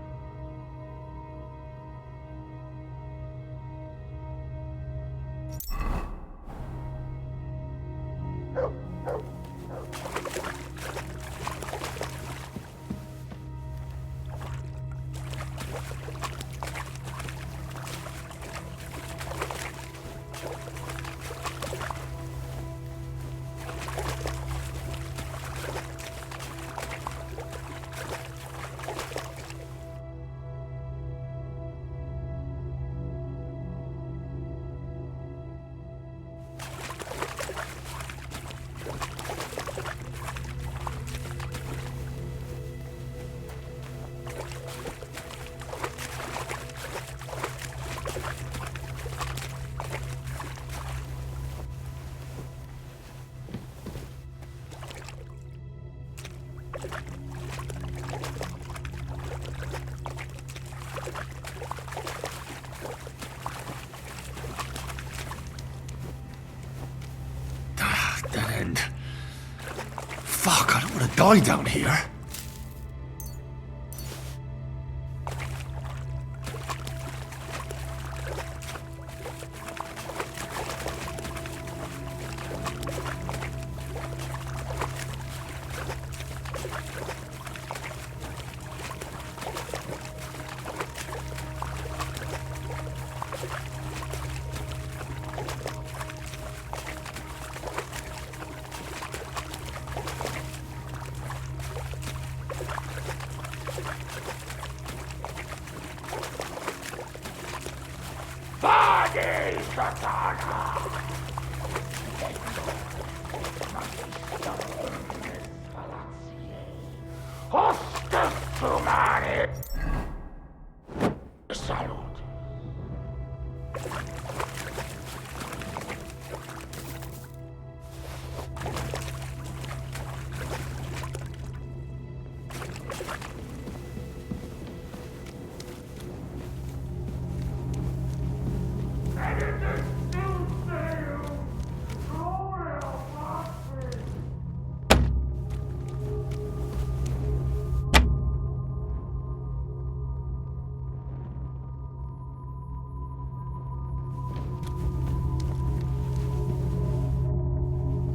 Dead end. Fuck, I don't want to die down here.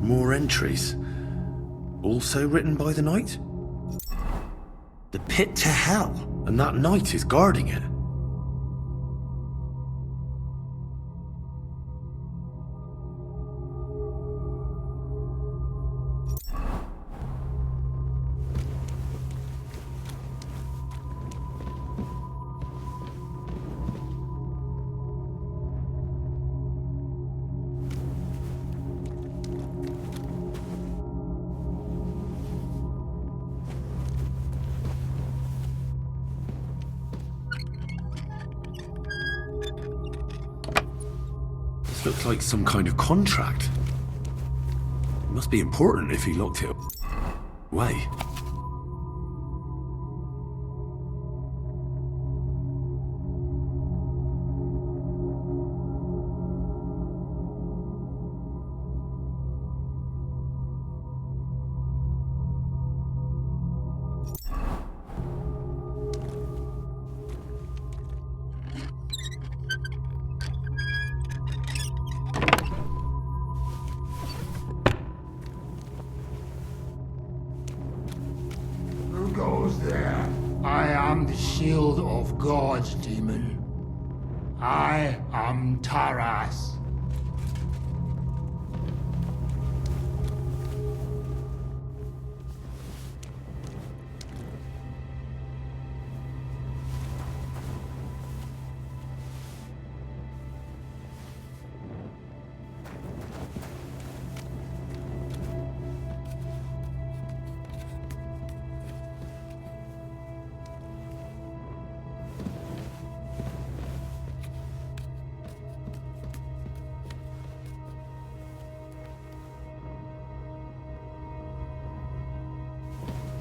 More entries. Also written by the knight? The pit to hell, and that knight is guarding it. Looks like some kind of contract. It must be important if he locked it away. Goes there. I am the shield of God's demon. I am Taras.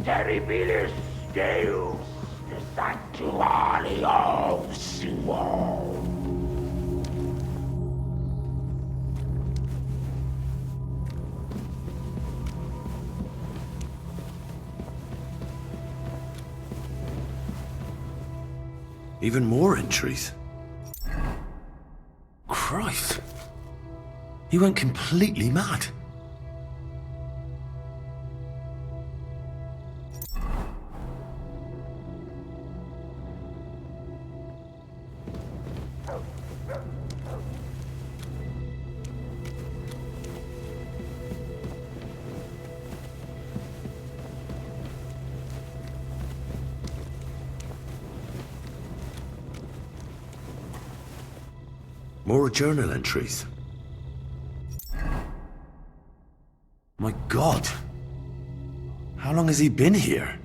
Terribilis Deus, the sanctuary of Siwon. Even more entries. Christ. He went completely mad. More journal entries. My God. How long has he been here?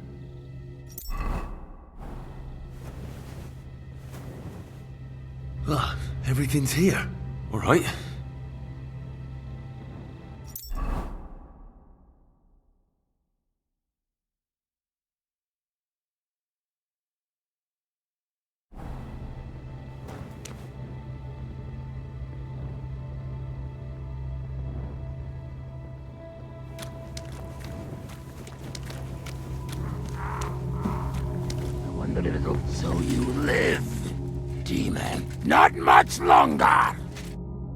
Ah, everything's here. All right. So you live, demon. Not much longer.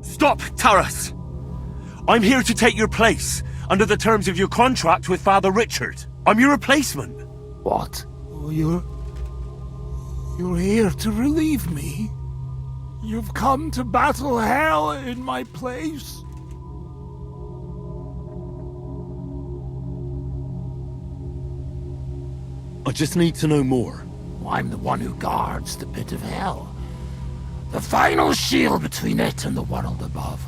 Stop, Taras! I'm here to take your place, under the terms of your contract with Father Richard. I'm your replacement. What? Oh, you're here to relieve me? You've come to battle hell in my place? I just need to know more. I'm the one who guards the pit of hell. The final shield between it and the world above.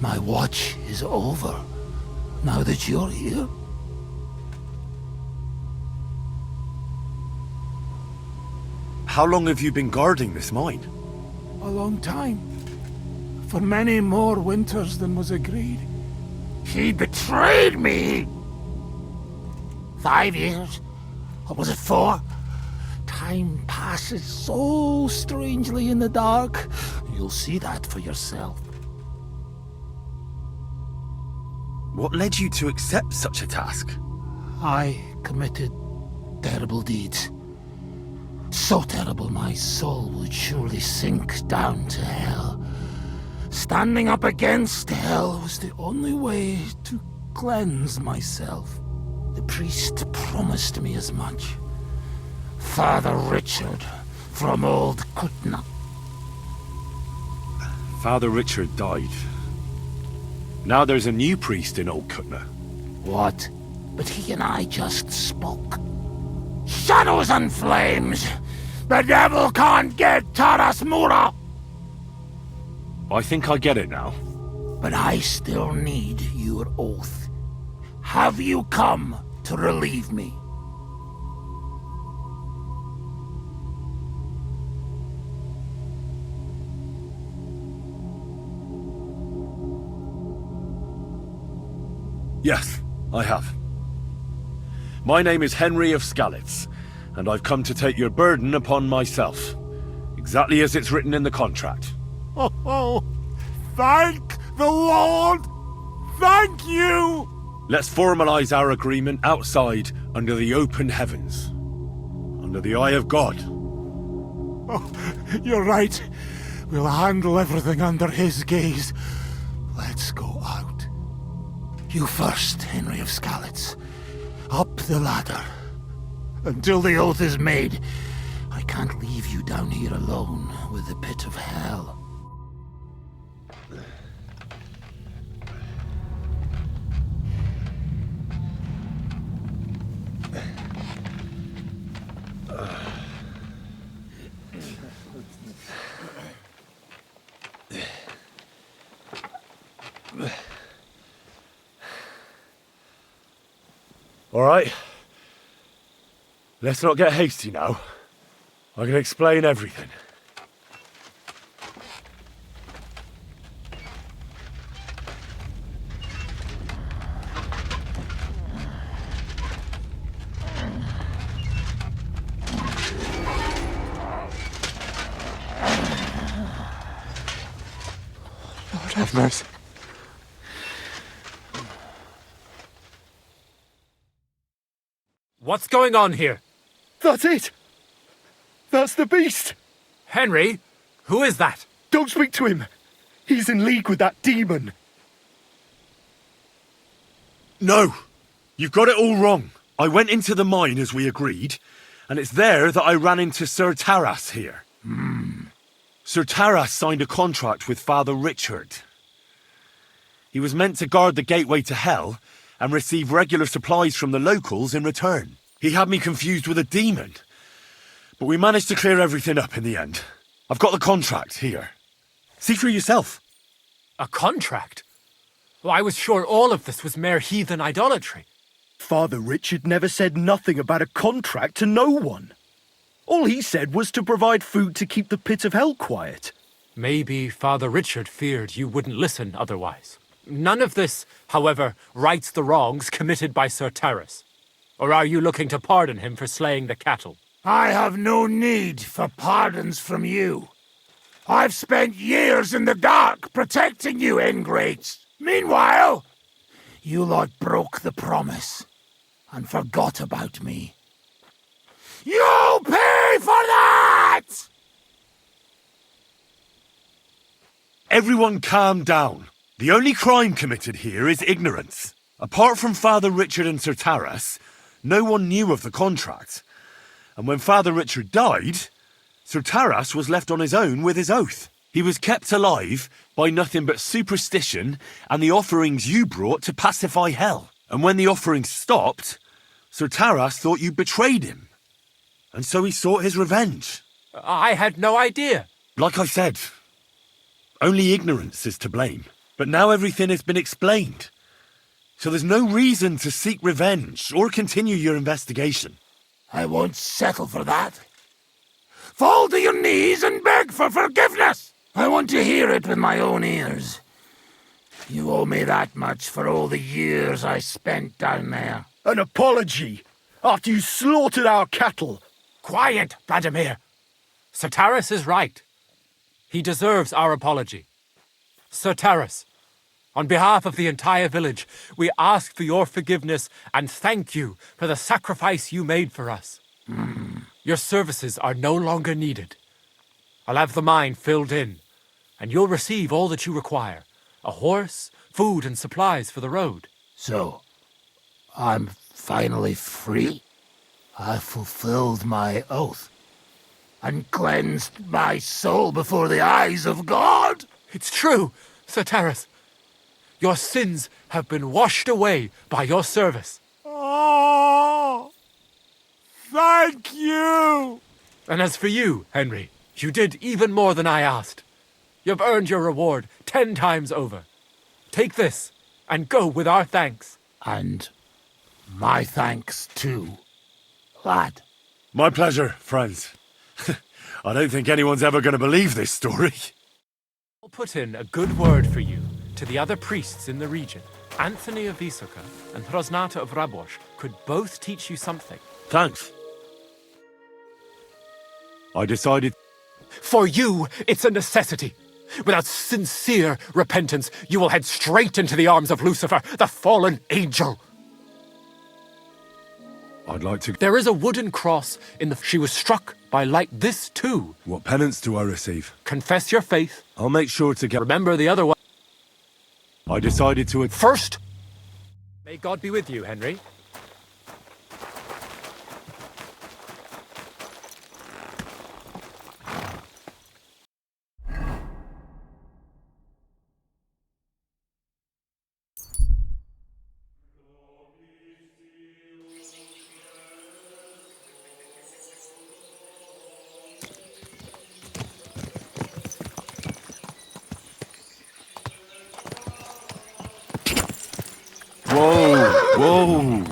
My watch is over, now that you're here. How long have you been guarding this mine? A long time. For many more winters than was agreed. He betrayed me! 5 years? Or was it 4? Time passes so strangely in the dark. You'll see that for yourself. What led you to accept such a task? I committed terrible deeds. So terrible my soul would surely sink down to hell. Standing up against hell was the only way to cleanse myself. The priest promised me as much. Father Richard from Old Kutna. Father Richard died. Now there's a new priest in Old Kutna. What? But he and I just spoke. Shadows and flames! The devil can't get Taras Mura! I think I get it now. But I still need your oath. Have you come to relieve me? Yes, I have. My name is Henry of Skalitz, and I've come to take your burden upon myself, exactly as it's written in the contract. Oh, thank the Lord! Thank you! Let's formalize our agreement outside under the open heavens, under the eye of God. Oh, you're right. We'll handle everything under his gaze. Let's go out. You first, Henry of Skalitz. Up the ladder. Until the oath is made, I can't leave you down here alone with the pit of hell. All right. Let's not get hasty now. I can explain everything. Lord have mercy. What's going on here? That's it! That's the beast! Henry? Who is that? Don't speak to him! He's in league with that demon! No! You've got it all wrong. I went into the mine as we agreed, and it's there that I ran into Sir Taras here. Sir Taras signed a contract with Father Richard. He was meant to guard the gateway to hell and receive regular supplies from the locals in return. He had me confused with a demon, but we managed to clear everything up in the end. I've got the contract here. See for yourself. A contract? Well, I was sure all of this was mere heathen idolatry. Father Richard never said nothing about a contract to no one. All he said was to provide food to keep the pit of hell quiet. Maybe Father Richard feared you wouldn't listen otherwise. None of this, however, rights the wrongs committed by Sir Taras. Or are you looking to pardon him for slaying the cattle? I have no need for pardons from you. I've spent years in the dark protecting you, ingrates. Meanwhile, you lot broke the promise and forgot about me. You'll pay for that! Everyone calm down. The only crime committed here is ignorance. Apart from Father Richard and Sir Taras, no one knew of the contract. And when Father Richard died, Sir Taras was left on his own with his oath. He was kept alive by nothing but superstition and the offerings you brought to pacify hell. And when the offerings stopped, Sir Taras thought you betrayed him. And so he sought his revenge. I had no idea. Like I said, only ignorance is to blame. But now everything has been explained. So there's no reason to seek revenge or continue your investigation. I won't settle for that. Fall to your knees and beg for forgiveness! I want to hear it with my own ears. You owe me that much for all the years I spent down there. An apology? After you slaughtered our cattle? Quiet, Vladimir. Sir Taras is right. He deserves our apology. Sir Taras, on behalf of the entire village, we ask for your forgiveness and thank you for the sacrifice you made for us. Your services are no longer needed. I'll have the mine filled in, and you'll receive all that you require. A horse, food, and supplies for the road. So, I'm finally free? I fulfilled my oath and cleansed my soul before the eyes of God? It's true, Sir Taras. Your sins have been washed away by your service. Oh, thank you! And as for you, Henry, you did even more than I asked. You've earned your reward 10 times over. Take this, and go with our thanks. And my thanks too, lad. My pleasure, friends. I don't think anyone's ever going to believe this story. I'll put in a good word for you to the other priests in the region. Anthony of Vysoka and Hrosnata of Rabosh could both teach you something. Thanks. I decided... For you, it's a necessity. Without sincere repentance, you will head straight into the arms of Lucifer, the fallen angel. I'd like to... There is a wooden cross in the... She was struck by light. This too. What penance do I receive? Confess your faith. I'll make sure to get... Remember the other one. I decided to... First! May God be with you, Henry. Whoa!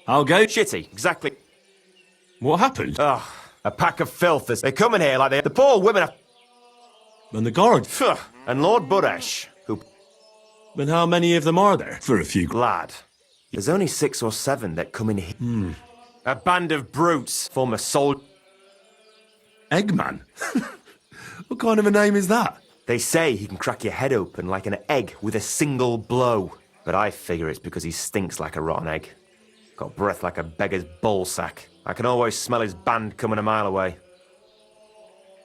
I'll go. Shitty, exactly. What happened? Ugh, a pack of filthers. They come in here like the poor women are... And the guard? Phew. And Lord Buresh, who... Then how many of them are there? For a few... Lad, there's only 6 or 7 that come in here. A band of brutes, former soldier... Eggman? What kind of a name is that? They say he can crack your head open like an egg with a single blow. But I figure it's because he stinks like a rotten egg. Got breath like a beggar's ballsack. I can always smell his band coming a mile away.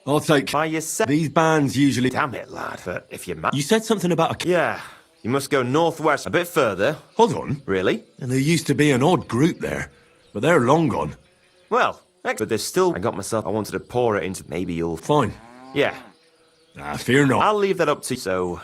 I'll take... By yourself. These bands usually... Damn it, lad. But if you're mad... You said something about a... Yeah. You must go northwest a bit further. Hold on. Really? And there used to be an odd group there. But they're long gone. Well, but there's still... I wanted to pour it into... Maybe you'll... Fine. Yeah. Fear not. I'll leave that up to you, so...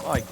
I...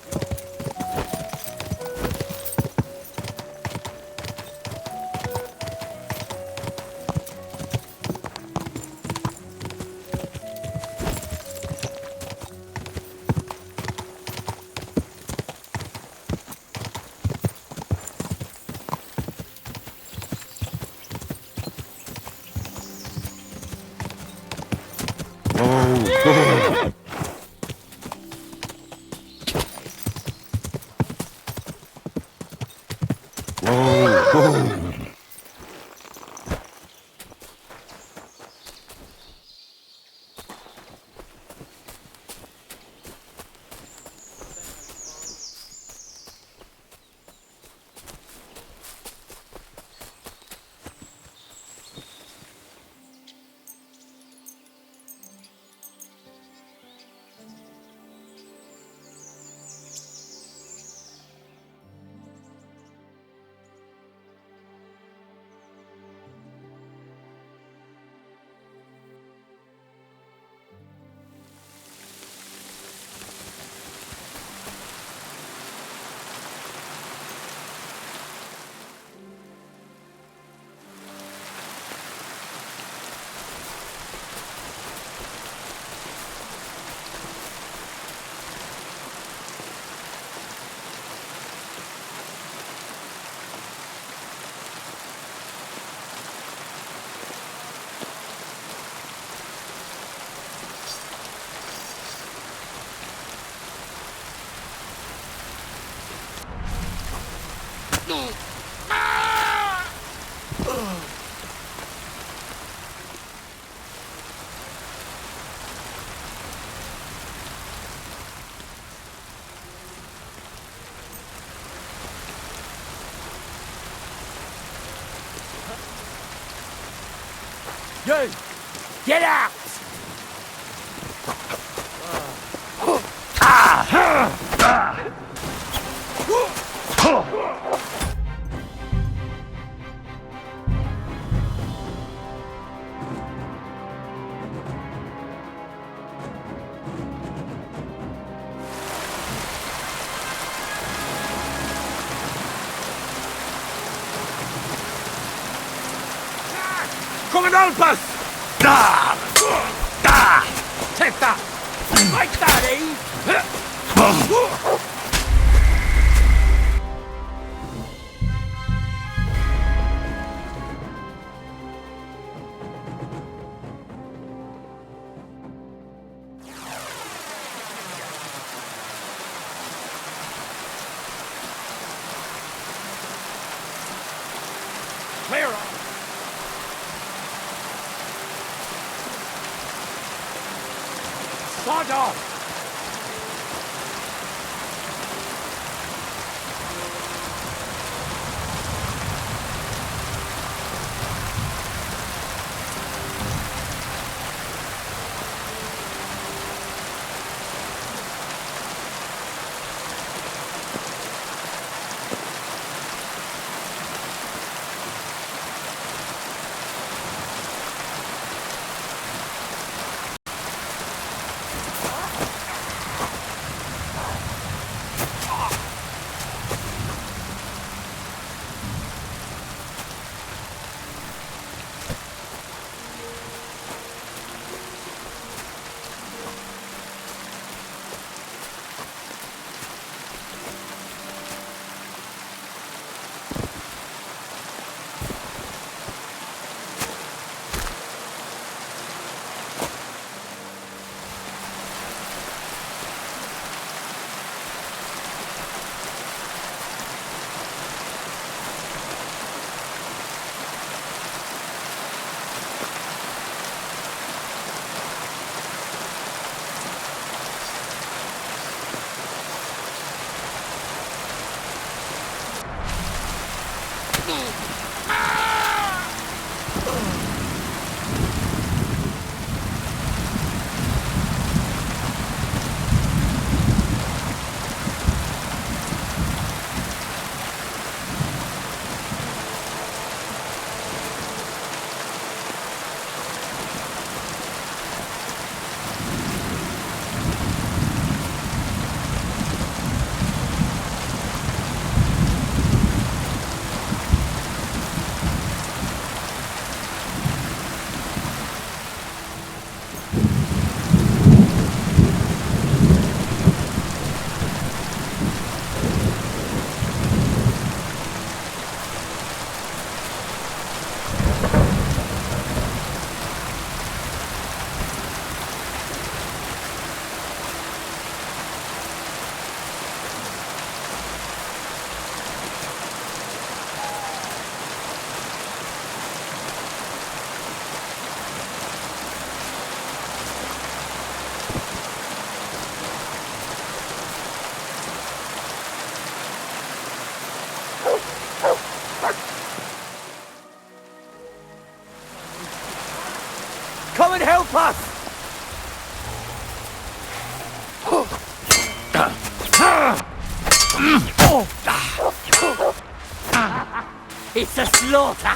You! Get out! Come and help us! Take that! Like that, eh? Clear on! Sod off! Help us! It's a slaughter!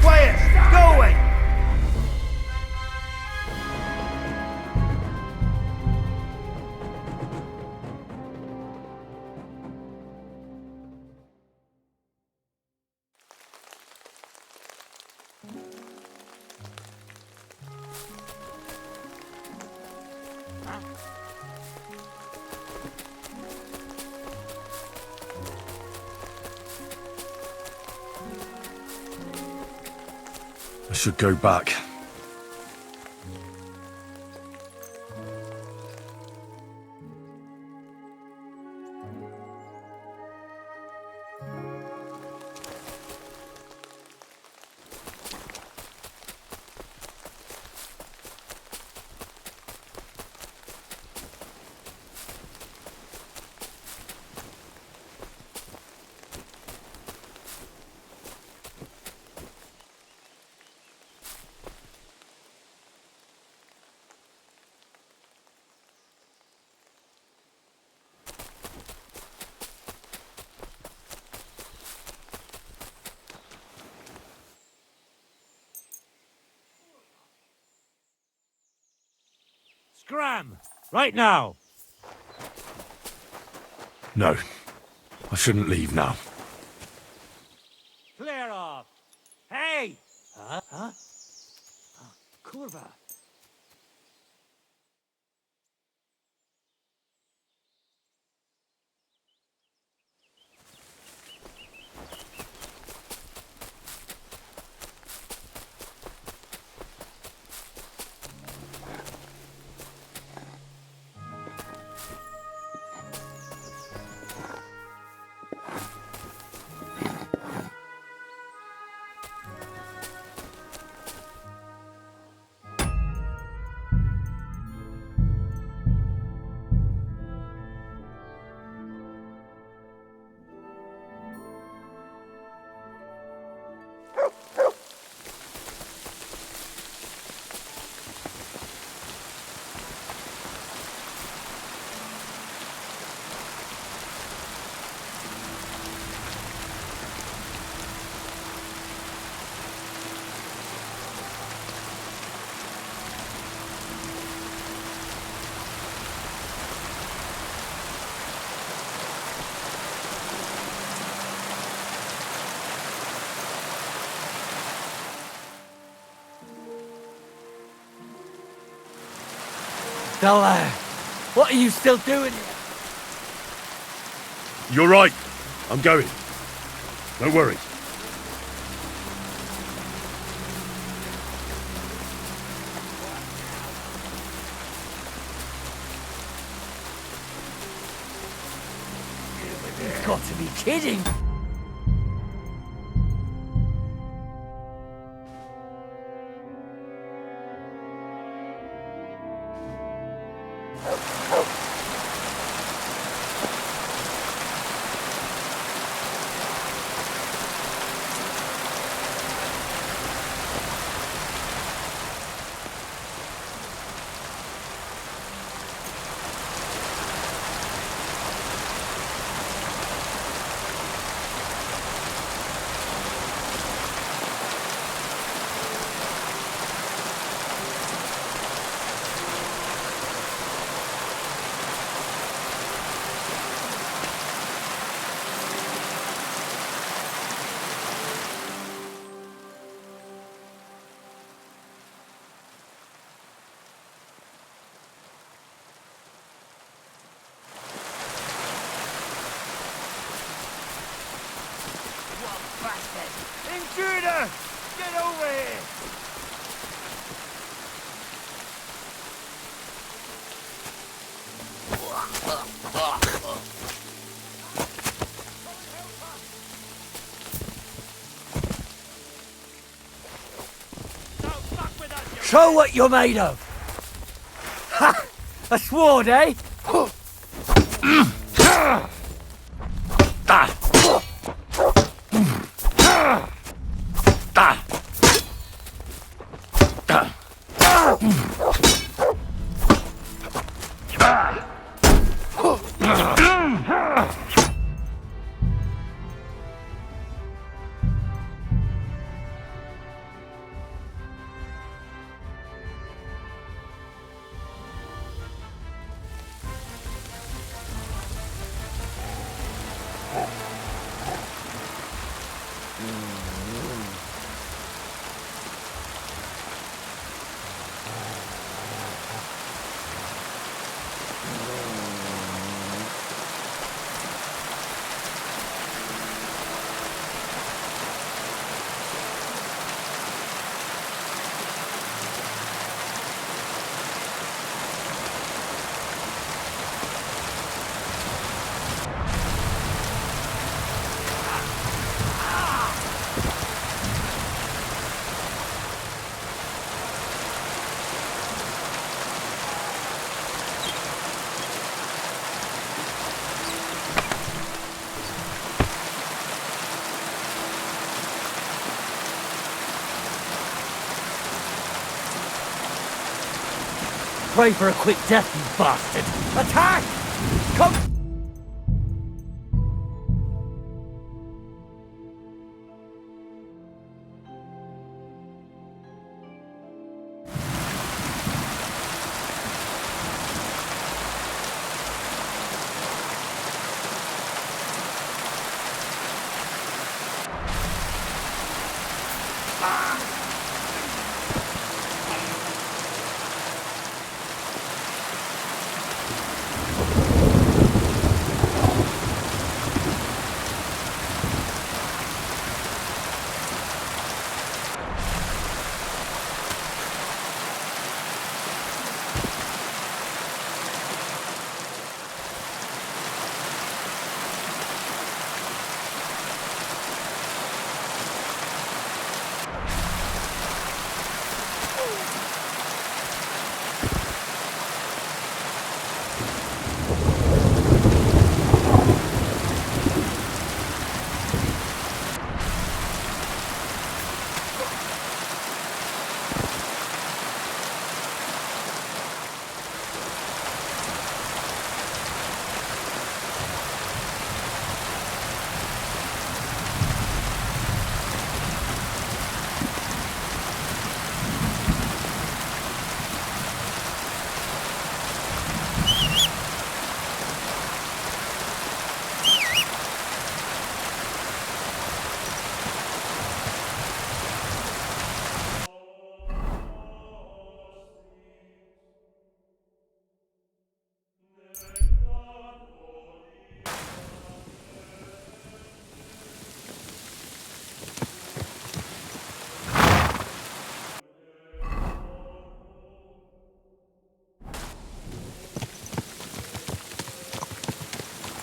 Quiet! Go away! I should go back. Scram! Right now! No. I shouldn't leave now. Clear off! Hey! Huh? Kurva! Stella, what are you still doing here? You're right. I'm going. Don't worry. You've got to be kidding! Get over here! Show what you're made of! Ha! A sword, eh? Pray for a quick death, you bastard! Attack! Come...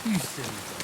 You silly.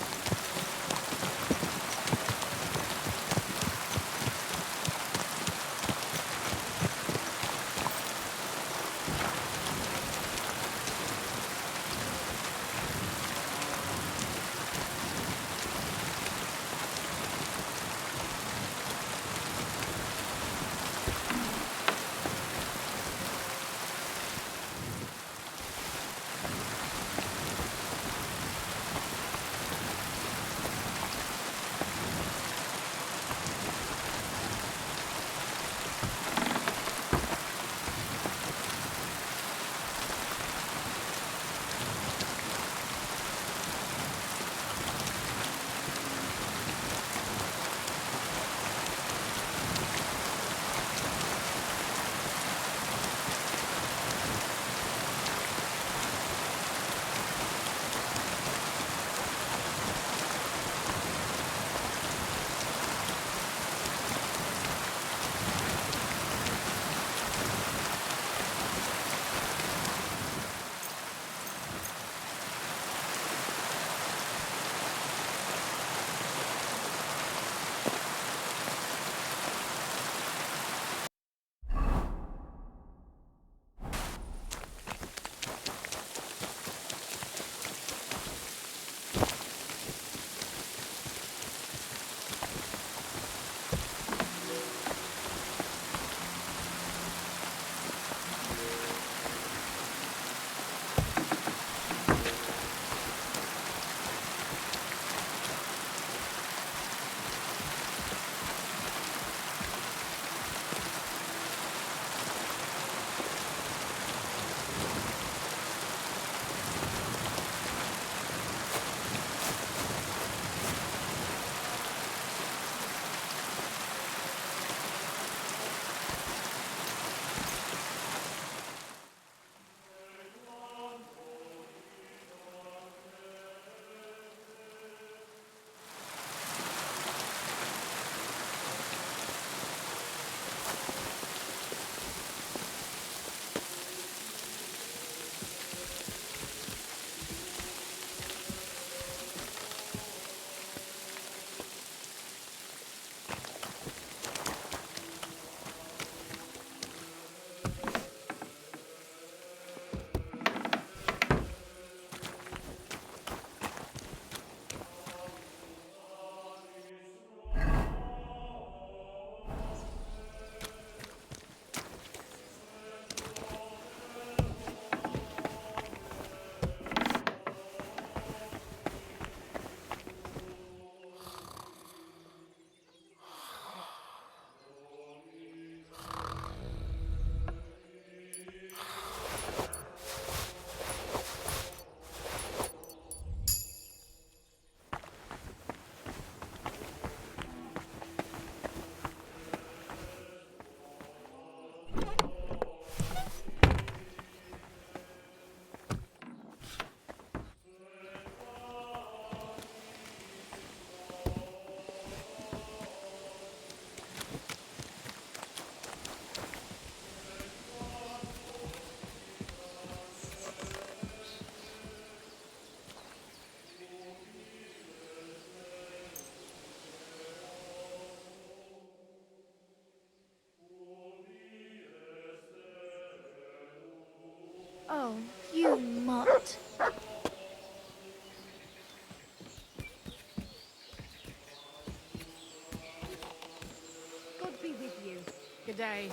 Good day.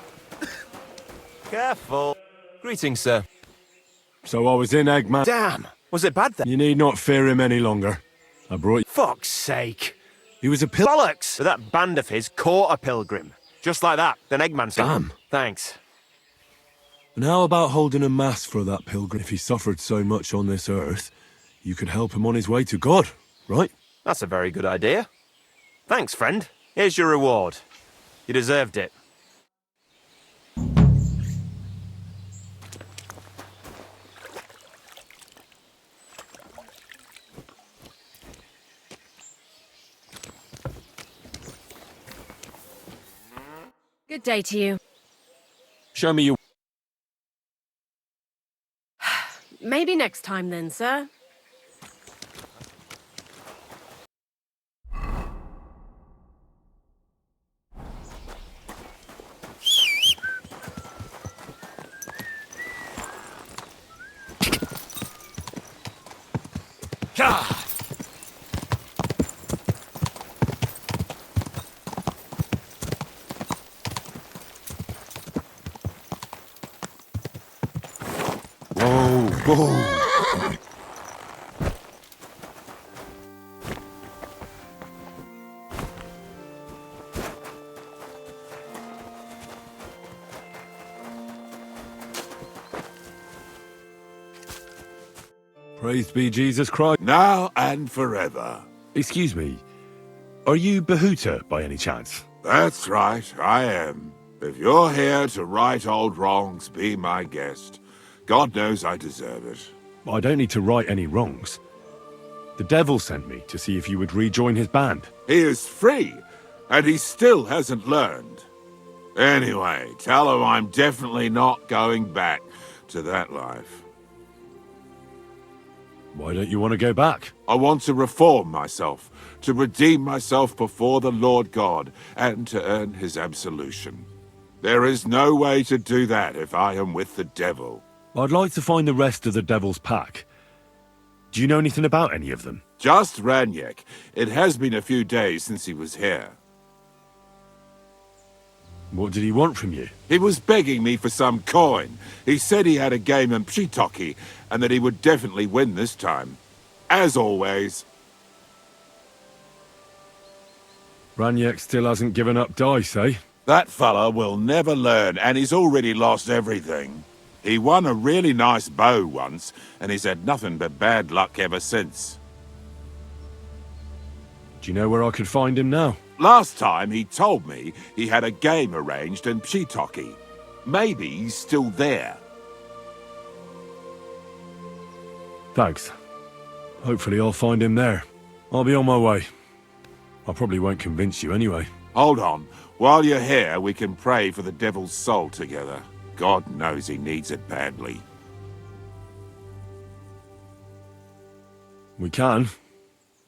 Careful. Greetings, sir. So I was in Eggman. Damn! Was it bad then? You need not fear him any longer. I brought you. Fuck's sake. He was a Bollocks! But that band of his caught a pilgrim. Just like that. Then Eggman said, Damn. Thanks. And how about holding a mass for that pilgrim? If he suffered so much on this earth, you could help him on his way to God, right? That's a very good idea. Thanks, friend. Here's your reward. You deserved it. Good day to you. Show me your... Maybe next time then, sir. Whoa! Praised be Jesus Christ. Now and forever. Excuse me, are you Bahuta by any chance? That's right, I am. If you're here to right old wrongs, be my guest. God knows I deserve it. I don't need to right any wrongs. The devil sent me to see if you would rejoin his band. He is free, and he still hasn't learned. Anyway, tell him I'm definitely not going back to that life. Why don't you want to go back? I want to reform myself, to redeem myself before the Lord God, and to earn his absolution. There is no way to do that if I am with the devil. I'd like to find the rest of the devil's pack. Do you know anything about any of them? Just Ranyek. It has been a few days since he was here. What did he want from you? He was begging me for some coin. He said he had a game in Pshitoki, and that he would definitely win this time. As always. Ranyek still hasn't given up dice, eh? That fella will never learn, and he's already lost everything. He won a really nice bow once, and he's had nothing but bad luck ever since. Do you know where I could find him now? Last time he told me he had a game arranged in Pshitoki. Maybe he's still there. Thanks. Hopefully I'll find him there. I'll be on my way. I probably won't convince you anyway. Hold on. While you're here, we can pray for the devil's soul together. God knows he needs it badly. We can,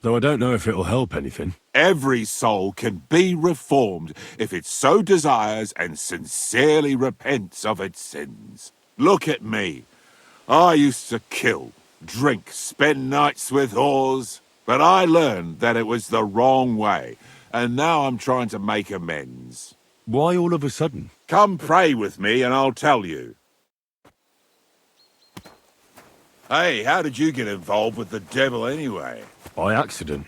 though I don't know if it'll help anything. Every soul can be reformed if it so desires and sincerely repents of its sins. Look at me. I used to kill, drink, spend nights with whores, but I learned that it was the wrong way, and now I'm trying to make amends. Why all of a sudden? Come pray with me and I'll tell you. Hey, how did you get involved with the devil anyway? By accident.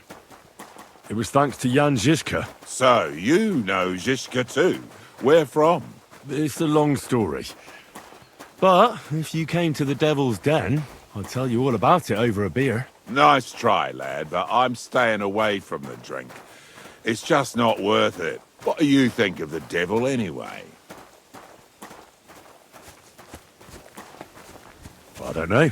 It was thanks to Jan Žižka. So, you know Žižka too. Where from? It's a long story. But if you came to the Devil's Den, I'd tell you all about it over a beer. Nice try, lad, but I'm staying away from the drink. It's just not worth it. What do you think of the devil anyway? I don't know.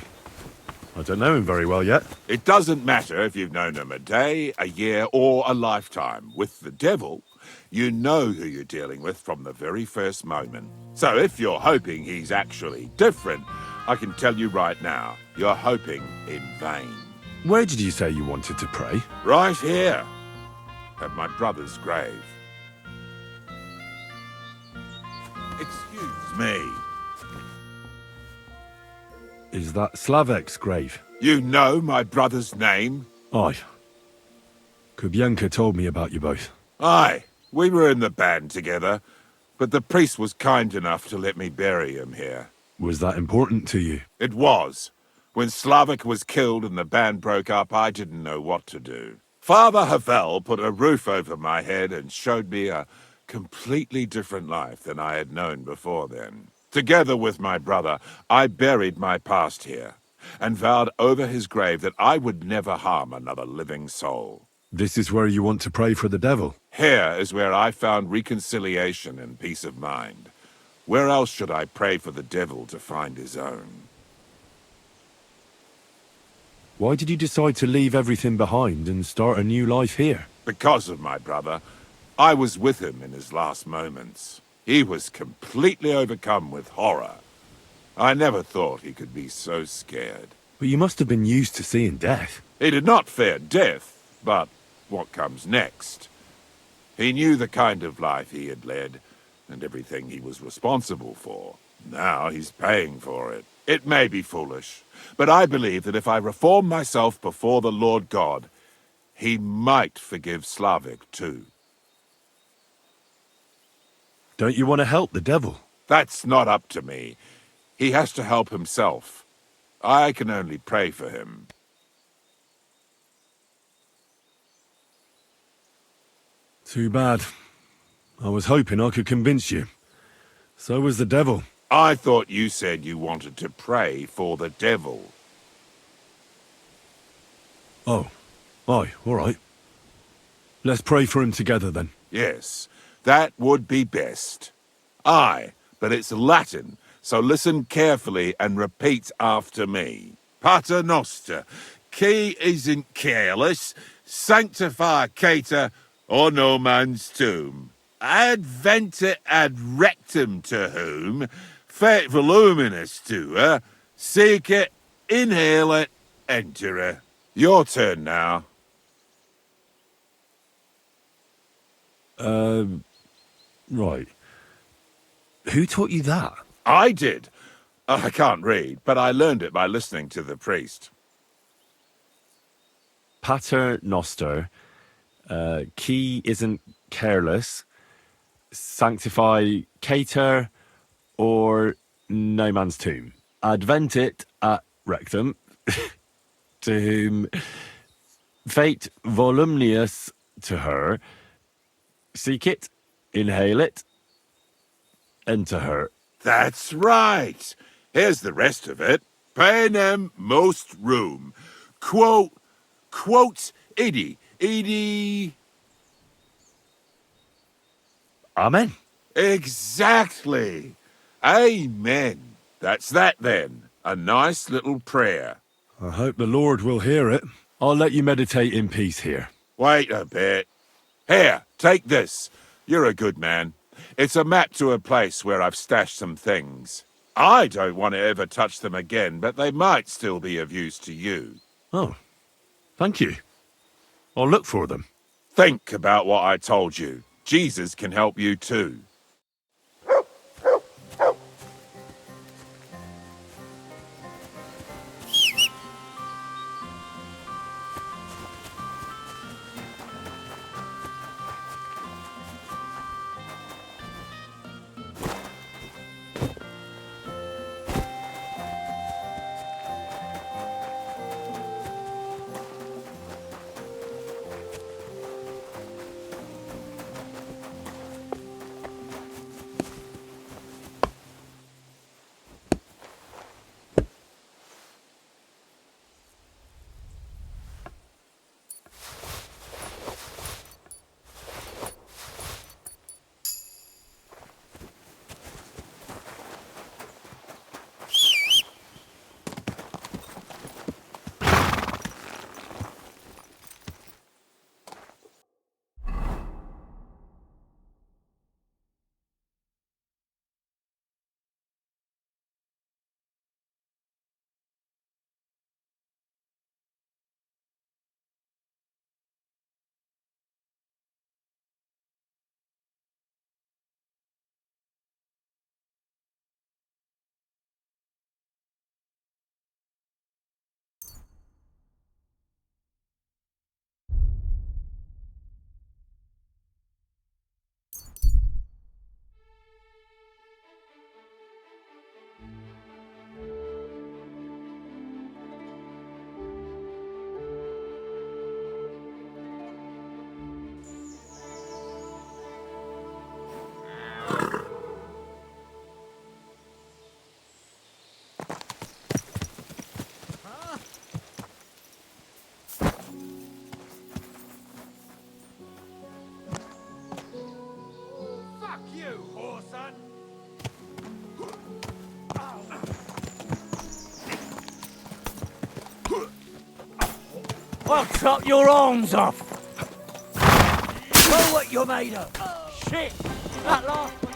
I don't know him very well yet. It doesn't matter if you've known him a day, a year, or a lifetime. With the devil, you know who you're dealing with from the very first moment. So if you're hoping he's actually different, I can tell you right now, you're hoping in vain. Where did you say you wanted to pray? Right here, at my brother's grave. Excuse me. Is that Slavek's grave? You know my brother's name? Aye. Kubienka told me about you both. Aye, we were in the band together, but the priest was kind enough to let me bury him here. Was that important to you? It was. When Slavik was killed and the band broke up, I didn't know what to do. Father Havel put a roof over my head and showed me a completely different life than I had known before then. Together with my brother, I buried my past here and vowed over his grave that I would never harm another living soul. This is where you want to pray for the devil? Here is where I found reconciliation and peace of mind. Where else should I pray for the devil to find his own? Why did you decide to leave everything behind and start a new life here? Because of my brother. I was with him in his last moments. He was completely overcome with horror. I never thought he could be so scared. But you must have been used to seeing death. He did not fear death, but what comes next. He knew the kind of life he had led, and everything he was responsible for. Now he's paying for it. It may be foolish, but I believe that if I reform myself before the Lord God, he might forgive Slavik too. Don't you want to help the devil? That's not up to me. He has to help himself. I can only pray for him. Too bad. I was hoping I could convince you. So was the devil. I thought you said you wanted to pray for the devil. Oh. Aye, all right. Let's pray for him together then. Yes, that would be best. Aye, but it's Latin, so listen carefully and repeat after me. Pater Noster, qui isn't careless, sanctify cater, or no man's tomb. Adventure ad rectum to whom, fet voluminous to her, seek it, inhale it, enter her. Your turn now. Right. Who taught you that? I did. I can't read, but I learned it by listening to the priest. Pater Noster, qui isn't careless, sanctify cater, or no man's tomb. Adventit at rectum, to whom fate voluminous to her, seek it, inhale it, enter her. That's right. Here's the rest of it. Panem most room. Quote, idi. Amen. Exactly. Amen. That's that then. A nice little prayer. I hope the Lord will hear it. I'll let you meditate in peace here. Wait a bit. Here, take this. You're a good man. It's a map to a place where I've stashed some things. I don't want to ever touch them again, but they might still be of use to you. Oh, thank you. I'll look for them. Think about what I told you. Jesus can help you too. I'll chop your arms off. Know what you're made of. Shit! That last one.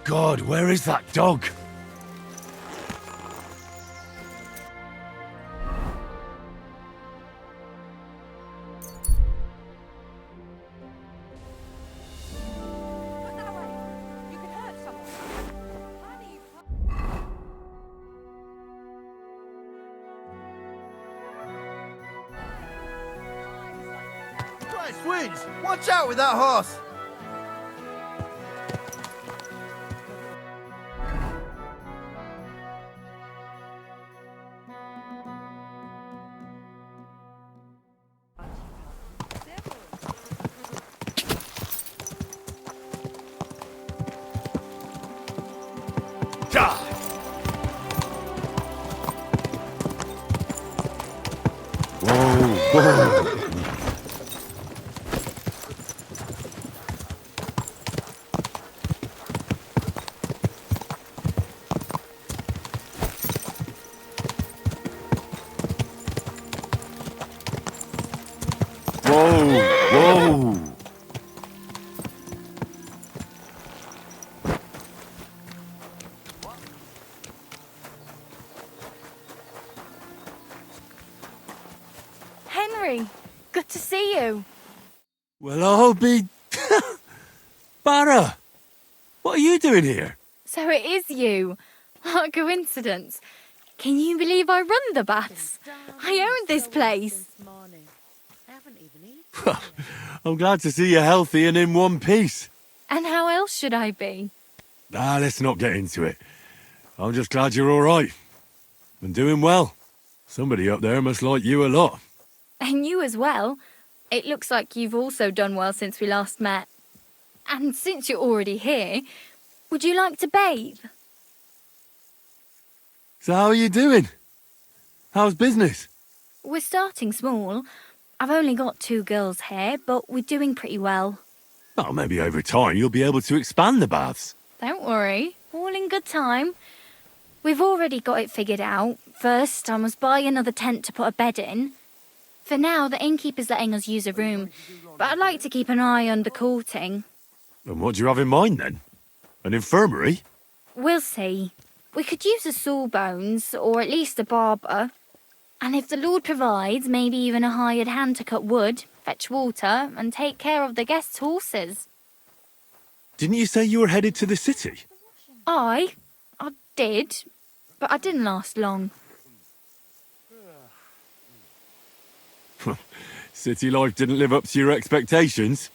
God, where is that dog? Put that away. You could hurt someone. Honey, Christ, Winds! Watch out with that horse! Whoa! Henry, good to see you. Well, I'll be... Barra! What are you doing here? So it is you. What a coincidence. Can you believe I run the baths? I own this place. I'm glad to see you healthy and in one piece. And how else should I be? Let's not get into it. I'm just glad you're all right. And doing well. Somebody up there must like you a lot. And you as well. It looks like you've also done well since we last met. And since you're already here, would you like to bathe? So how are you doing? How's business? We're starting small. I've only got 2 girls here, but we're doing pretty well. Oh, maybe over time you'll be able to expand the baths. Don't worry, all in good time. We've already got it figured out. First, I must buy another tent to put a bed in. For now, the innkeeper's letting us use a room, but I'd like to keep an eye on the courting. And what do you have in mind then? An infirmary? We'll see. We could use a sawbones, or at least a barber. And if the Lord provides, maybe even a hired hand to cut wood, fetch water, and take care of the guests' horses. Didn't you say you were headed to the city? I did, but I didn't last long. City life didn't live up to your expectations?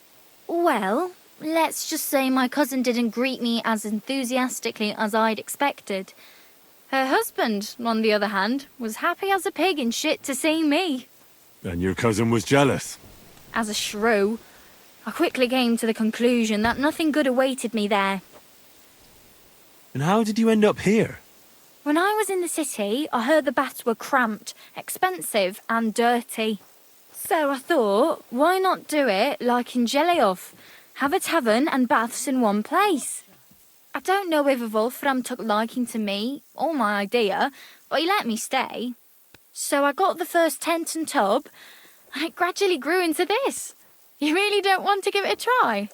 Well, let's just say my cousin didn't greet me as enthusiastically as I'd expected. Her husband, on the other hand, was happy as a pig in shit to see me. And your cousin was jealous? As a shrew, I quickly came to the conclusion that nothing good awaited me there. And how did you end up here? When I was in the city, I heard the baths were cramped, expensive and dirty. So I thought, why not do it like in Jellyov? Have a tavern and baths in one place. I don't know if Wolfram took liking to me or my idea, but he let me stay. So I got the first tent and tub, and it gradually grew into this. You really don't want to give it a try?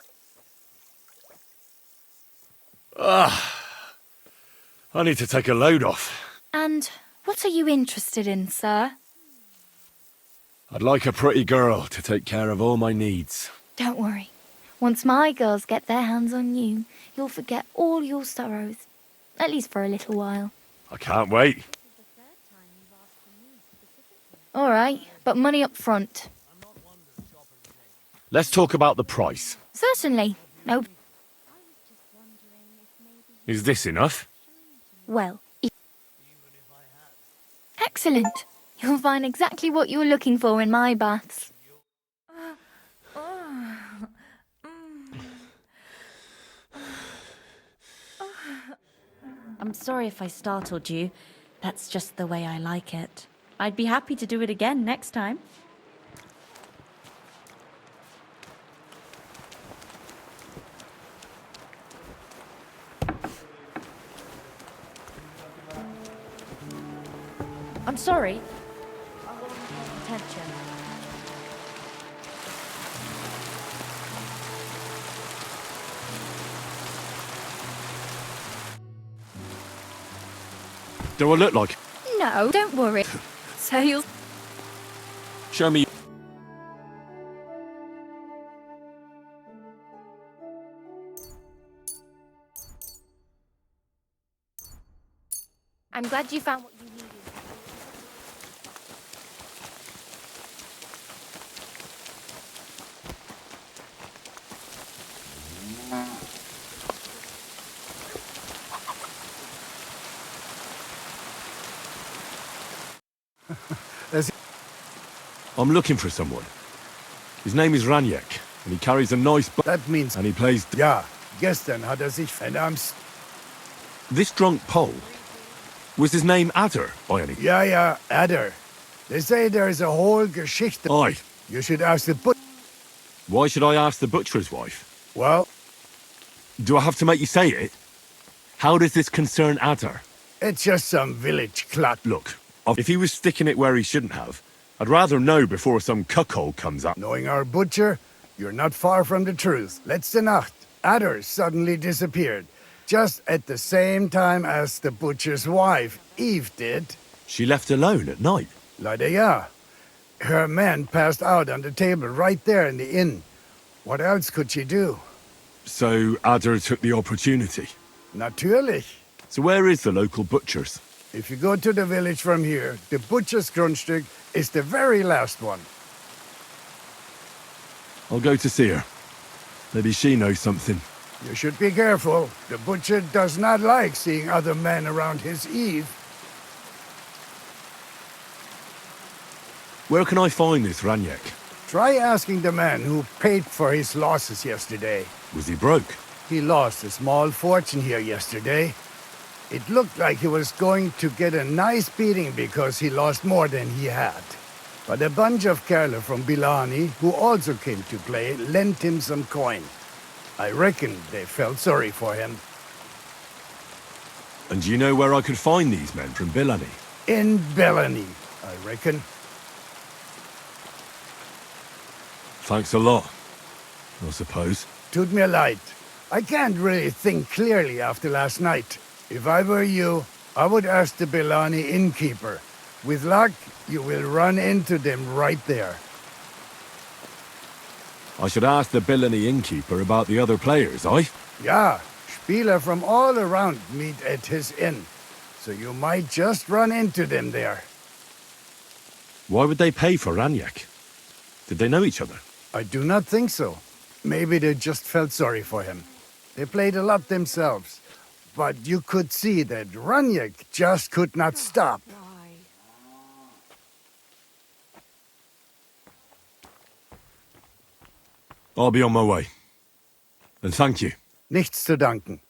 I need to take a load off. And what are you interested in, sir? I'd like a pretty girl to take care of all my needs. Don't worry. Once my girls get their hands on you, you'll forget all your sorrows. At least for a little while. I can't wait. All right, but money up front. Let's talk about the price. Certainly. No. Is this enough? Well. Excellent. You'll find exactly what you're looking for in my baths. I'm sorry if I startled you. That's just the way I like it. I'd be happy to do it again next time. I'm sorry. I wasn't paying attention. Do I look like? No, don't worry. So you'll... Show me. I'm glad you found what you needed. I'm looking for someone. His name is Raniek, and he carries a nice That means... and he plays... Ja, gestern hat sich verdammt... This drunk Pole, was his name Adder, by any... Ja, Adder. They say there's a whole Geschichte... Aye. You should ask the butcher. Why should I ask the butcher's wife? Well... Do I have to make you say it? How does this concern Adder? It's just some village clot. Look, if he was sticking it where he shouldn't have, I'd rather know before some cuckold comes up. Knowing our butcher, you're not far from the truth. Letzte Nacht, Adder suddenly disappeared. Just at the same time as the butcher's wife, Eve, did. She left alone at night? Leider ja. Her man passed out on the table right there in the inn. What else could she do? So Adder took the opportunity? Natürlich. So where is the local butcher's? If you go to the village from here, the butcher's Grundstück is the very last one. I'll go to see her. Maybe she knows something. You should be careful. The butcher does not like seeing other men around his Eve. Where can I find this Raniek? Try asking the man who paid for his losses yesterday. Was he broke? He lost a small fortune here yesterday. It looked like he was going to get a nice beating because he lost more than he had. But a bunch of Kerle from Bilani, who also came to play, lent him some coin. I reckon they felt sorry for him. And do you know where I could find these men from Bilani? In Bilani, I reckon. Thanks a lot, I suppose. Tut mir leid. I can't really think clearly after last night. If I were you, I would ask the Bilani innkeeper. With luck, you will run into them right there. I should ask the Bilani innkeeper about the other players, aye? Ja, Spieler from all around meet at his inn. So you might just run into them there. Why would they pay for Raniek? Did they know each other? I do not think so. Maybe they just felt sorry for him. They played a lot themselves. But you could see that Raniek just could not stop. I'll be on my way. And thank you. Nichts zu danken.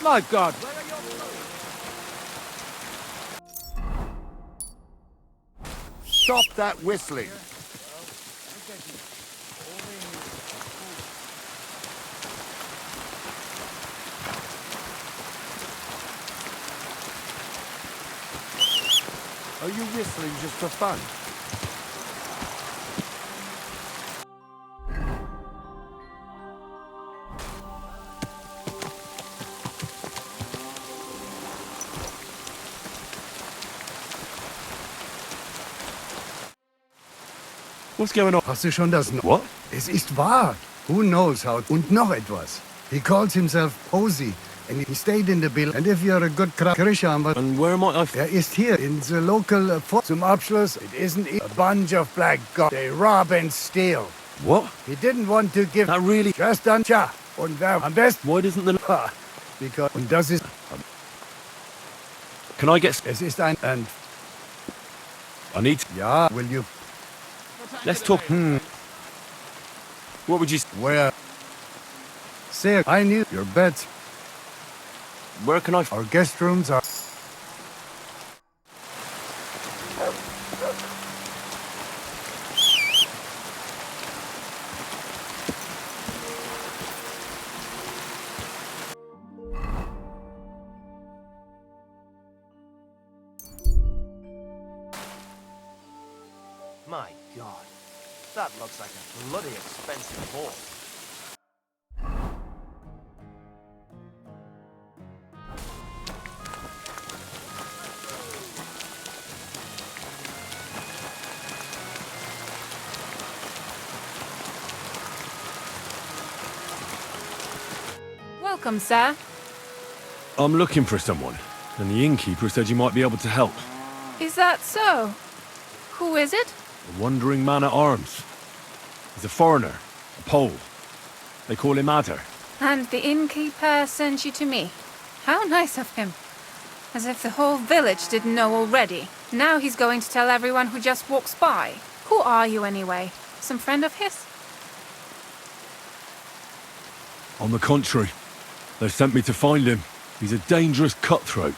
My God! Stop that whistling. Are you whistling just for fun? What's going on? Hast du schon das... What? Es ist wahr. Who knows how... Und noch etwas. He calls himself Posey, and he stayed in the bill. And if you're a good Christian... And where am I? Ist hier, in the local... Zum Abschluss, it isn't a bunch of black gods. They rob and steal. What? He didn't want to give... That really... Just done... Tja. Und wer am besten... Why doesn't the... Because... Und das ist... Can I get... Es ist ein... And... I need... Ja, will you... Let's talk... What would you... Where... Say, I knew your beds. Where can I... Our guest rooms are... My God, that looks like a bloody expensive horse. Welcome, sir. I'm looking for someone, and the innkeeper said you might be able to help. Is that so? Who is it? A wandering man at arms. He's a foreigner, a Pole. They call him Adder. And the innkeeper sent you to me. How nice of him. As if the whole village didn't know already. Now he's going to tell everyone who just walks by. Who are you anyway? Some friend of his? On the contrary, they sent me to find him. He's a dangerous cutthroat.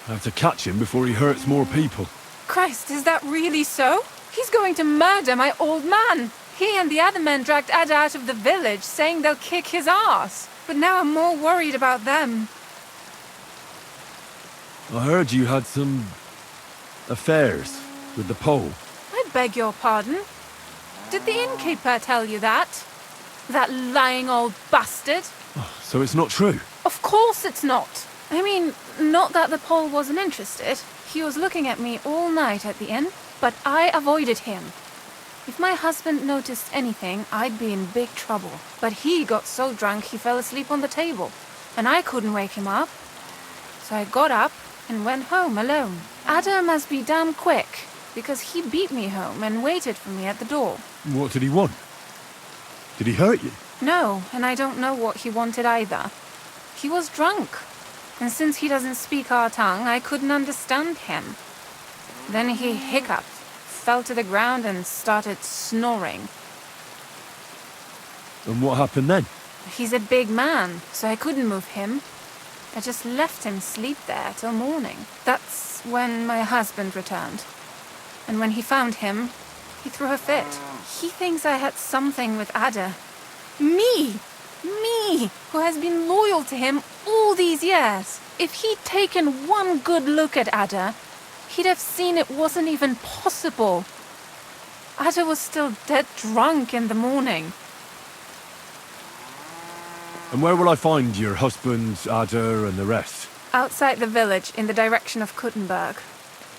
I have to catch him before he hurts more people. Christ, is that really so? He's going to murder my old man. He and the other men dragged Ada out of the village, saying they'll kick his ass. But now I'm more worried about them. I heard you had some... affairs with the Pole. I beg your pardon? Did the innkeeper tell you that? That lying old bastard? Oh, so it's not true? Of course it's not. I mean, not that the Pole wasn't interested. He was looking at me all night at the inn, but I avoided him. If my husband noticed anything, I'd be in big trouble. But he got so drunk he fell asleep on the table, and I couldn't wake him up. So I got up and went home alone. Ada must be damn quick, because he beat me home and waited for me at the door. What did he want? Did he hurt you? No, and I don't know what he wanted either. He was drunk, and since he doesn't speak our tongue, I couldn't understand him. Then he hiccuped, fell to the ground and started snoring. And what happened then? He's a big man, so I couldn't move him. I just left him sleep there till morning. That's when my husband returned. And when he found him, he threw a fit. He thinks I had something with Ada. Me! Me, who has been loyal to him all these years. If he'd taken one good look at Ada, he'd have seen it wasn't even possible. Ada was still dead drunk in the morning. And where will I find your husband, Ada, and the rest? Outside the village, in the direction of Kuttenberg.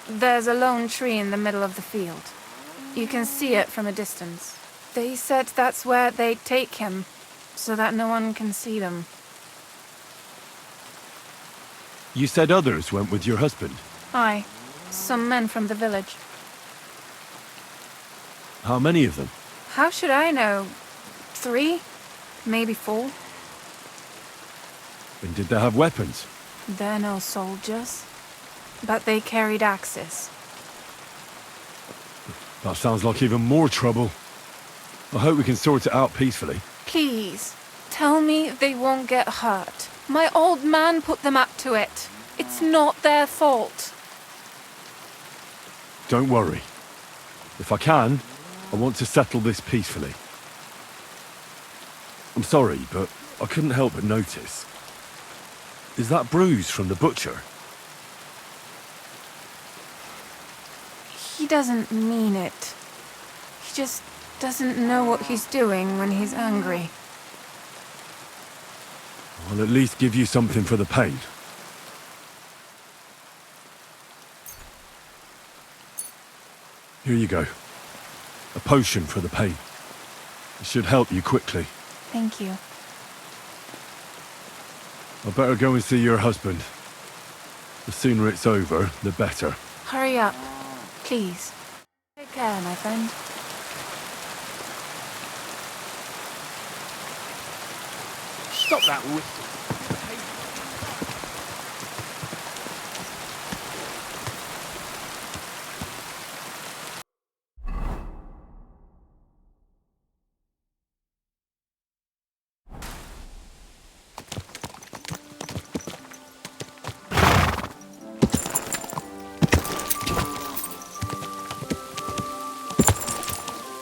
There's a lone tree in the middle of the field. You can see it from a distance. They said that's where they'd take him, so that no one can see them. You said others went with your husband. Aye, some men from the village. How many of them? How should I know? 3? Maybe 4? And did they have weapons? They're no soldiers, but they carried axes. That sounds like even more trouble. I hope we can sort it out peacefully. Please, tell me they won't get hurt. My old man put them up to it. It's not their fault. Don't worry. If I can, I want to settle this peacefully. I'm sorry, but I couldn't help but notice. Is that bruise from the butcher? He doesn't mean it. He just doesn't know what he's doing when he's angry. I'll at least give you something for the pain. Here you go. A potion for the pain. It should help you quickly. Thank you. I better go and see your husband. The sooner it's over, the better. Hurry up, please. Take care, my friend. Stop that whistle.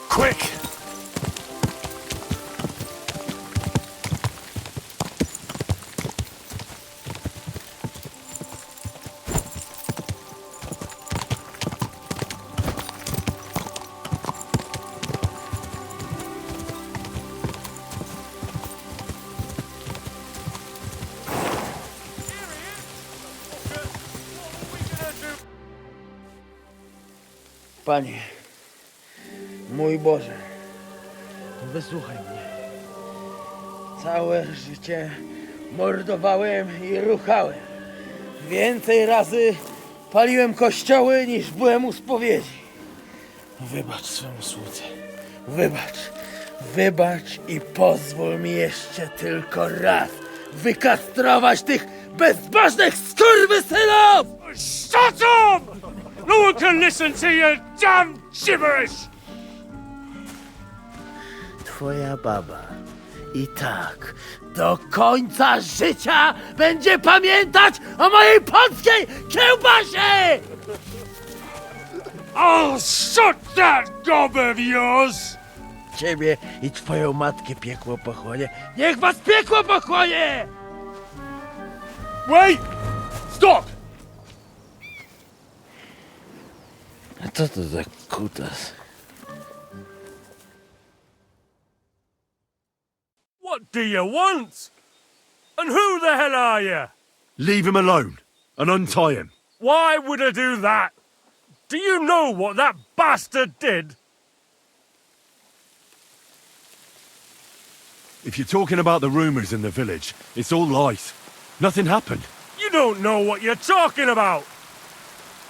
Quick! Panie, mój Boże, wysłuchaj mnie. Całe życie mordowałem i ruchałem. Więcej razy paliłem kościoły niż byłem u spowiedzi. Wybacz swemu słudze. Wybacz i pozwól mi jeszcze tylko raz wykastrować tych bezbożnych skurwysynów! Shut up! No one can listen to your damn gibberish! Twoja baba i tak do końca życia będzie pamiętać o mojej polskiej kiełbasie! I'll shut that gob of yours! Ciebie i twoją matkę piekło pochłonie. Niech was piekło pochłonie! Wait! Stop! A co to za kutas? What do you want? And who the hell are you? Leave him alone and untie him. Why would I do that? Do you know what that bastard did? If you're talking about the rumours in the village, it's all lies. Nothing happened. You don't know what you're talking about.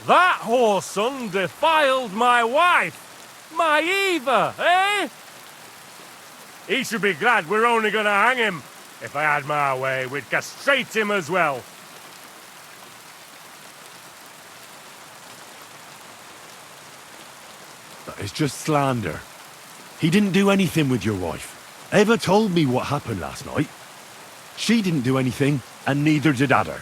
That whoreson defiled my wife. My Eva, eh? He should be glad we're only gonna hang him. If I had my way, we'd castrate him as well. That is just slander. He didn't do anything with your wife. Eva told me what happened last night. She didn't do anything, and neither did Ada.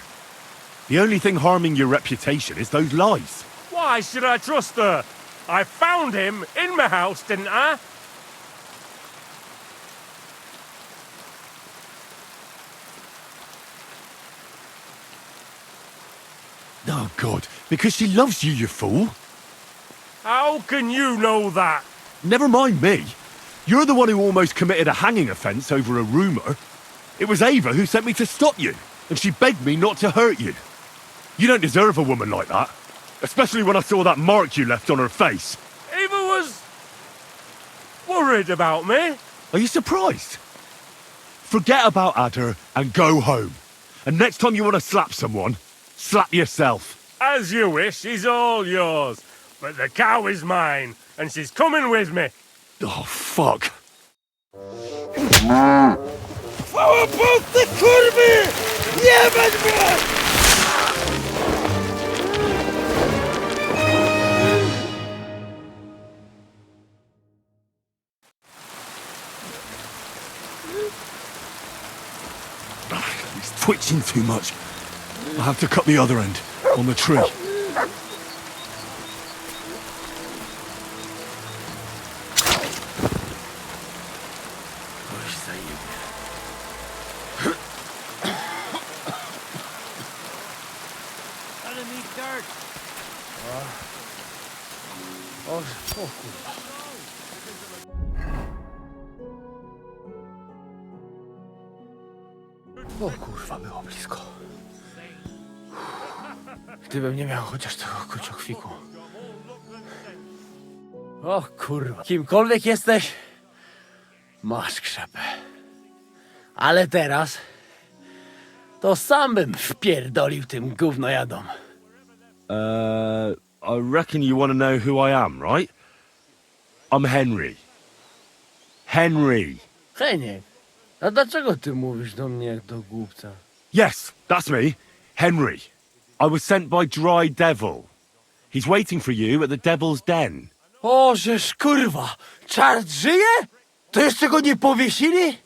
The only thing harming your reputation is those lies. Why should I trust her? I found him in my house, didn't I? Oh, God, because she loves you, you fool. How can you know that? Never mind me. You're the one who almost committed a hanging offence over a rumour. It was Ava who sent me to stop you, and she begged me not to hurt you. You don't deserve a woman like that, especially when I saw that mark you left on her face. Ava was worried about me. Are you surprised? Forget about Adder and go home. And next time you want to slap someone, slap yourself. As you wish, she's all yours. But the cow is mine, and she's coming with me. Oh, fuck. Chwała Polsce, kurwy! Jebać mnie! He's twitching too much. I'll have to cut the other end, on the tree. O kurwa, było blisko. Gdybym nie miał chociaż tego kruciokwiku. O kurwa, kimkolwiek jesteś, masz krzepę. Ale teraz to sam bym wpierdolił tym gównojadom. I reckon you want to know who I am, right? I'm Henry. Henry. Heniek, a dlaczego ty mówisz do mnie jak do głupca? Yes, that's me. Henry. I was sent by Dry Devil. He's waiting for you at the Devil's Den. O, żeż kurwa, czart żyje? To jeszcze go nie powiesili?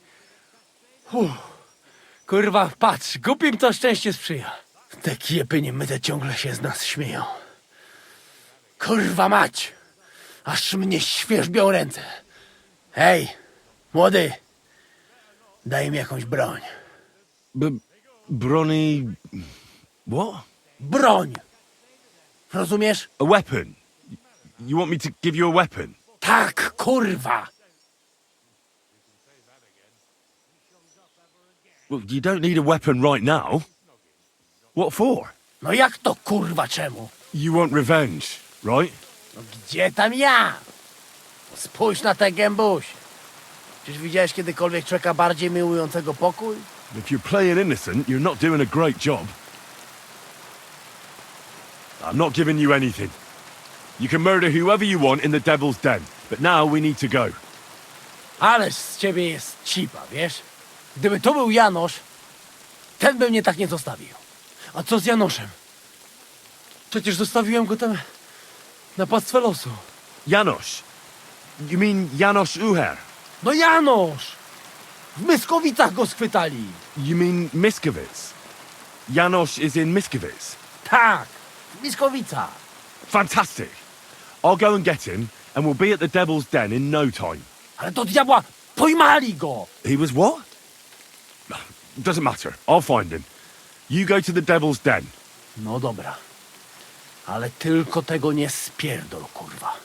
Kurwa, patrz, głupim to szczęście sprzyja. Te kiepy niemyte ciągle się z nas śmieją. Kurwa mać, aż mnie świerzbią ręce. Hej, młody, daj mi jakąś broń. Brony... What? Broń! Rozumiesz? A weapon? You want me to give you a weapon? Tak, kurwa! Well, you don't need a weapon right now. What for? No jak to kurwa czemu? You want revenge, right? No gdzie tam ja? Spójrz na tę gębuś. Czyż widziałeś kiedykolwiek człowieka bardziej miłującego pokój? If you're playing innocent, you're not doing a great job. I'm not giving you anything. You can murder whoever you want in the Devil's Den, but now we need to go. Ależ z ciebie jest cipa, wiesz? Gdyby to był Janosz, ten by mnie tak nie zostawił. A co z Janoszem? Przecież zostawiłem go tam na pastwę losu. Janosz? You mean Janosz Uher? No Janosz! W Myskowicach go schwytali. You mean Miskowic? Janosz is in Miskowic? Tak, w Miskowicach. Fantastic. I'll go and get him, and we'll be at the Devil's Den in no time. Ale do diabła, pojmali go! He was what? Doesn't matter. I'll find him. You go to the Devil's Den. No dobra. Ale tylko tego nie spierdol, kurwa.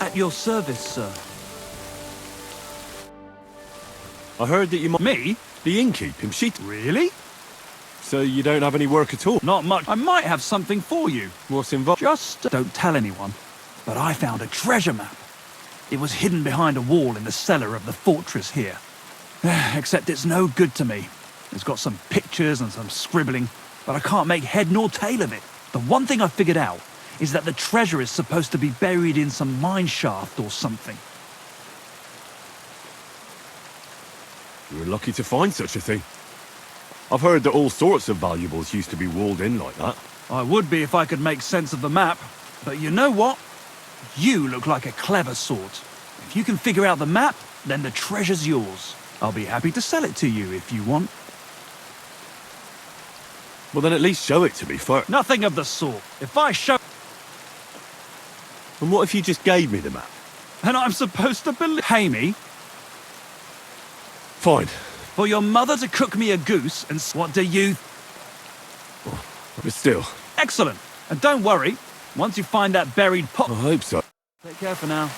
At your service, sir. I heard that you might... Me? The innkeep in Sheet... Really? So you don't have any work at all? Not much. I might have something for you. What's involved? Just don't tell anyone. But I found a treasure map. It was hidden behind a wall in the cellar of the fortress here. Except it's no good to me. It's got some pictures and some scribbling, but I can't make head nor tail of it. The one thing I figured out is that the treasure is supposed to be buried in some mine shaft or something. You're lucky to find such a thing. I've heard that all sorts of valuables used to be walled in like that. I would be if I could make sense of the map. But you know what? You look like a clever sort. If you can figure out the map, then the treasure's yours. I'll be happy to sell it to you if you want. Well, then at least show it to me first. Nothing of the sort. If I show... And what if you just gave me the map? And I'm supposed to believe... Pay me? Fine. For your mother to cook me a goose and... What do you... But still. Excellent. And don't worry. Once you find that buried pot... I hope so. Take care for now.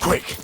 Quick!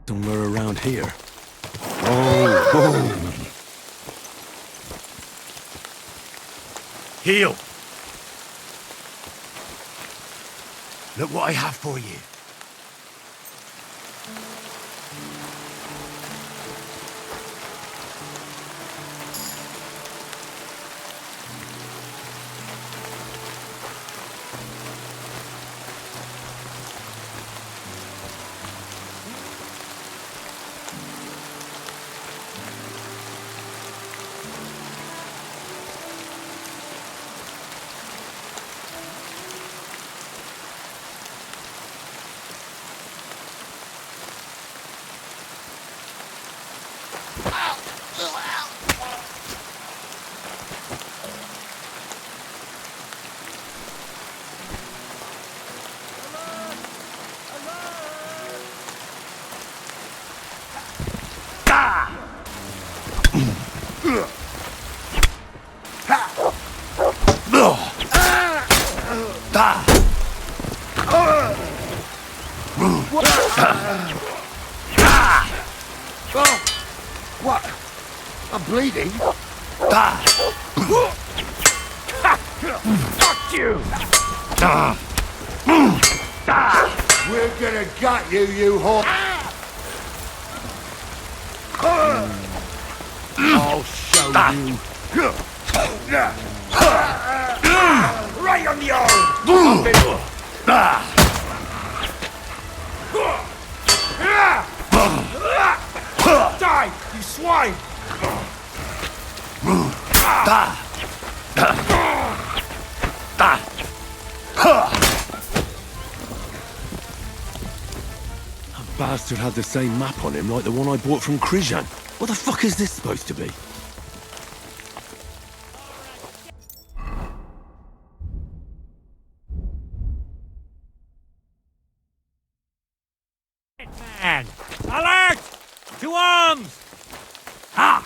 Somewhere around here. Oh! Heel! Look what I have for you. What? I'm bleeding? Ah! Fuck you! Ah! Ah! We're gonna gut you, you whore! I'll show you. Right on the arm! Die, you swine! That bastard had the same map on him like the one I bought from Krijan. What the fuck is this supposed to be? Man! Alert! To arms! Ah!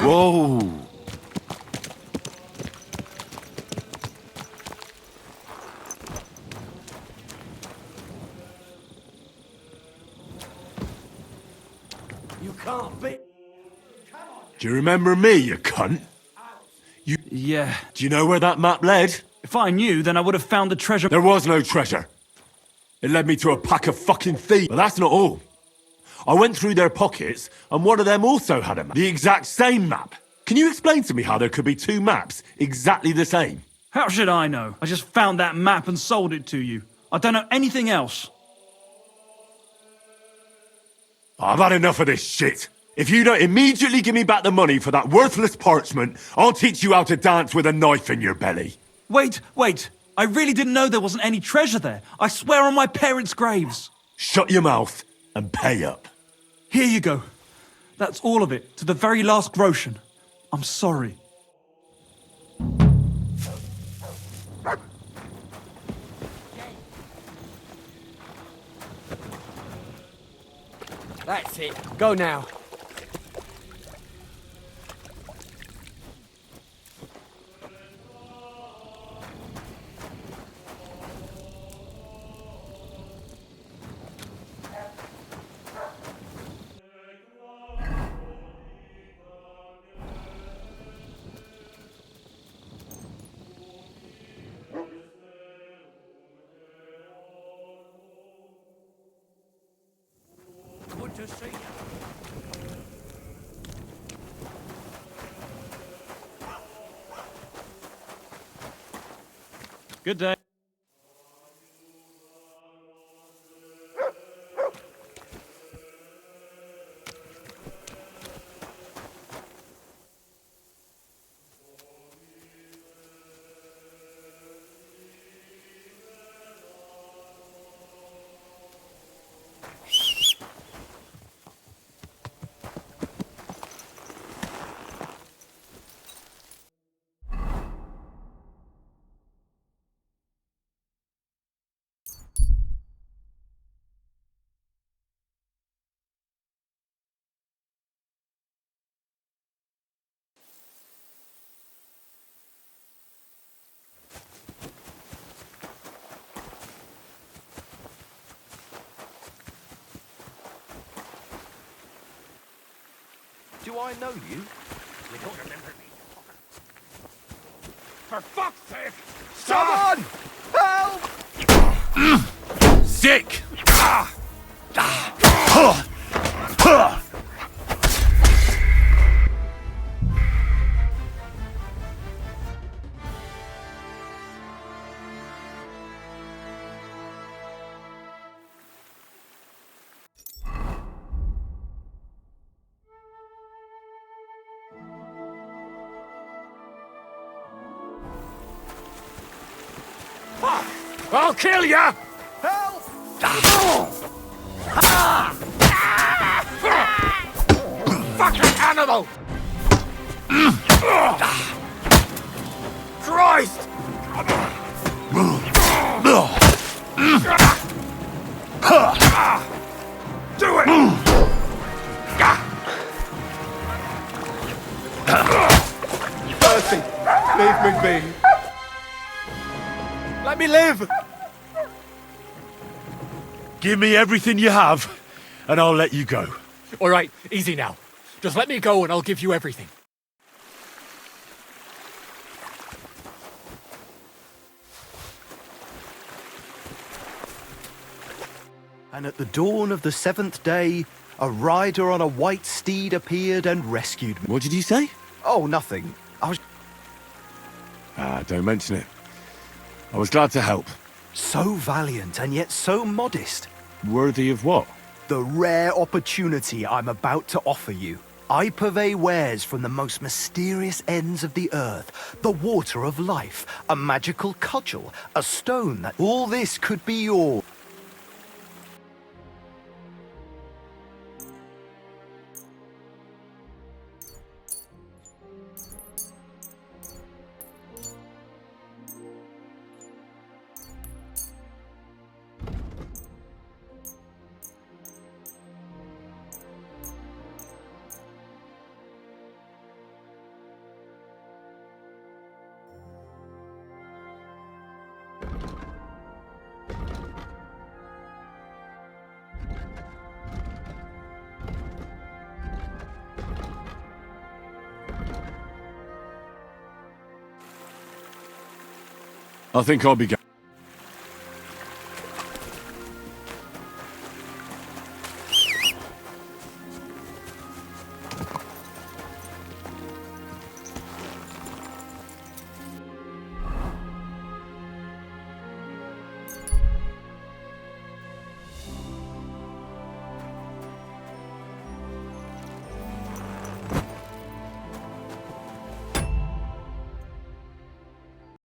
Whoa! You can't be... Do you remember me, you cunt? Yeah. Do you know where that map led? If I knew, then I would have found the treasure. There was no treasure. It led me to a pack of fucking thieves. But that's not all. I went through their pockets, and one of them also had a map. The exact same map. Can you explain to me how there could be two maps exactly the same? How should I know? I just found that map and sold it to you. I don't know anything else. I've had enough of this shit. If you don't immediately give me back the money for that worthless parchment, I'll teach you how to dance with a knife in your belly. Wait. I really didn't know there wasn't any treasure there. I swear on my parents' graves. Shut your mouth and pay up. Here you go. That's all of it, to the very last groschen. I'm sorry. That's it. Go now. Good to see you. Good day. Do I know you? You don't remember me. For fuck's sake! Someone! Help! Sick! I'll kill ya! Help! Fucking animal! Christ! Do it! Bertie, leave me be. Let me live! Give me everything you have, and I'll let you go. All right, easy now. Just let me go and I'll give you everything. And at the dawn of the 7th day, a rider on a white steed appeared and rescued me. What did you say? Oh, nothing. I was... Don't mention it. I was glad to help. So valiant and yet so modest. Worthy of what? The rare opportunity I'm about to offer you. I purvey wares from the most mysterious ends of the earth. The water of life, a magical cudgel, a stone that... All this could be yours. I think I'll be going.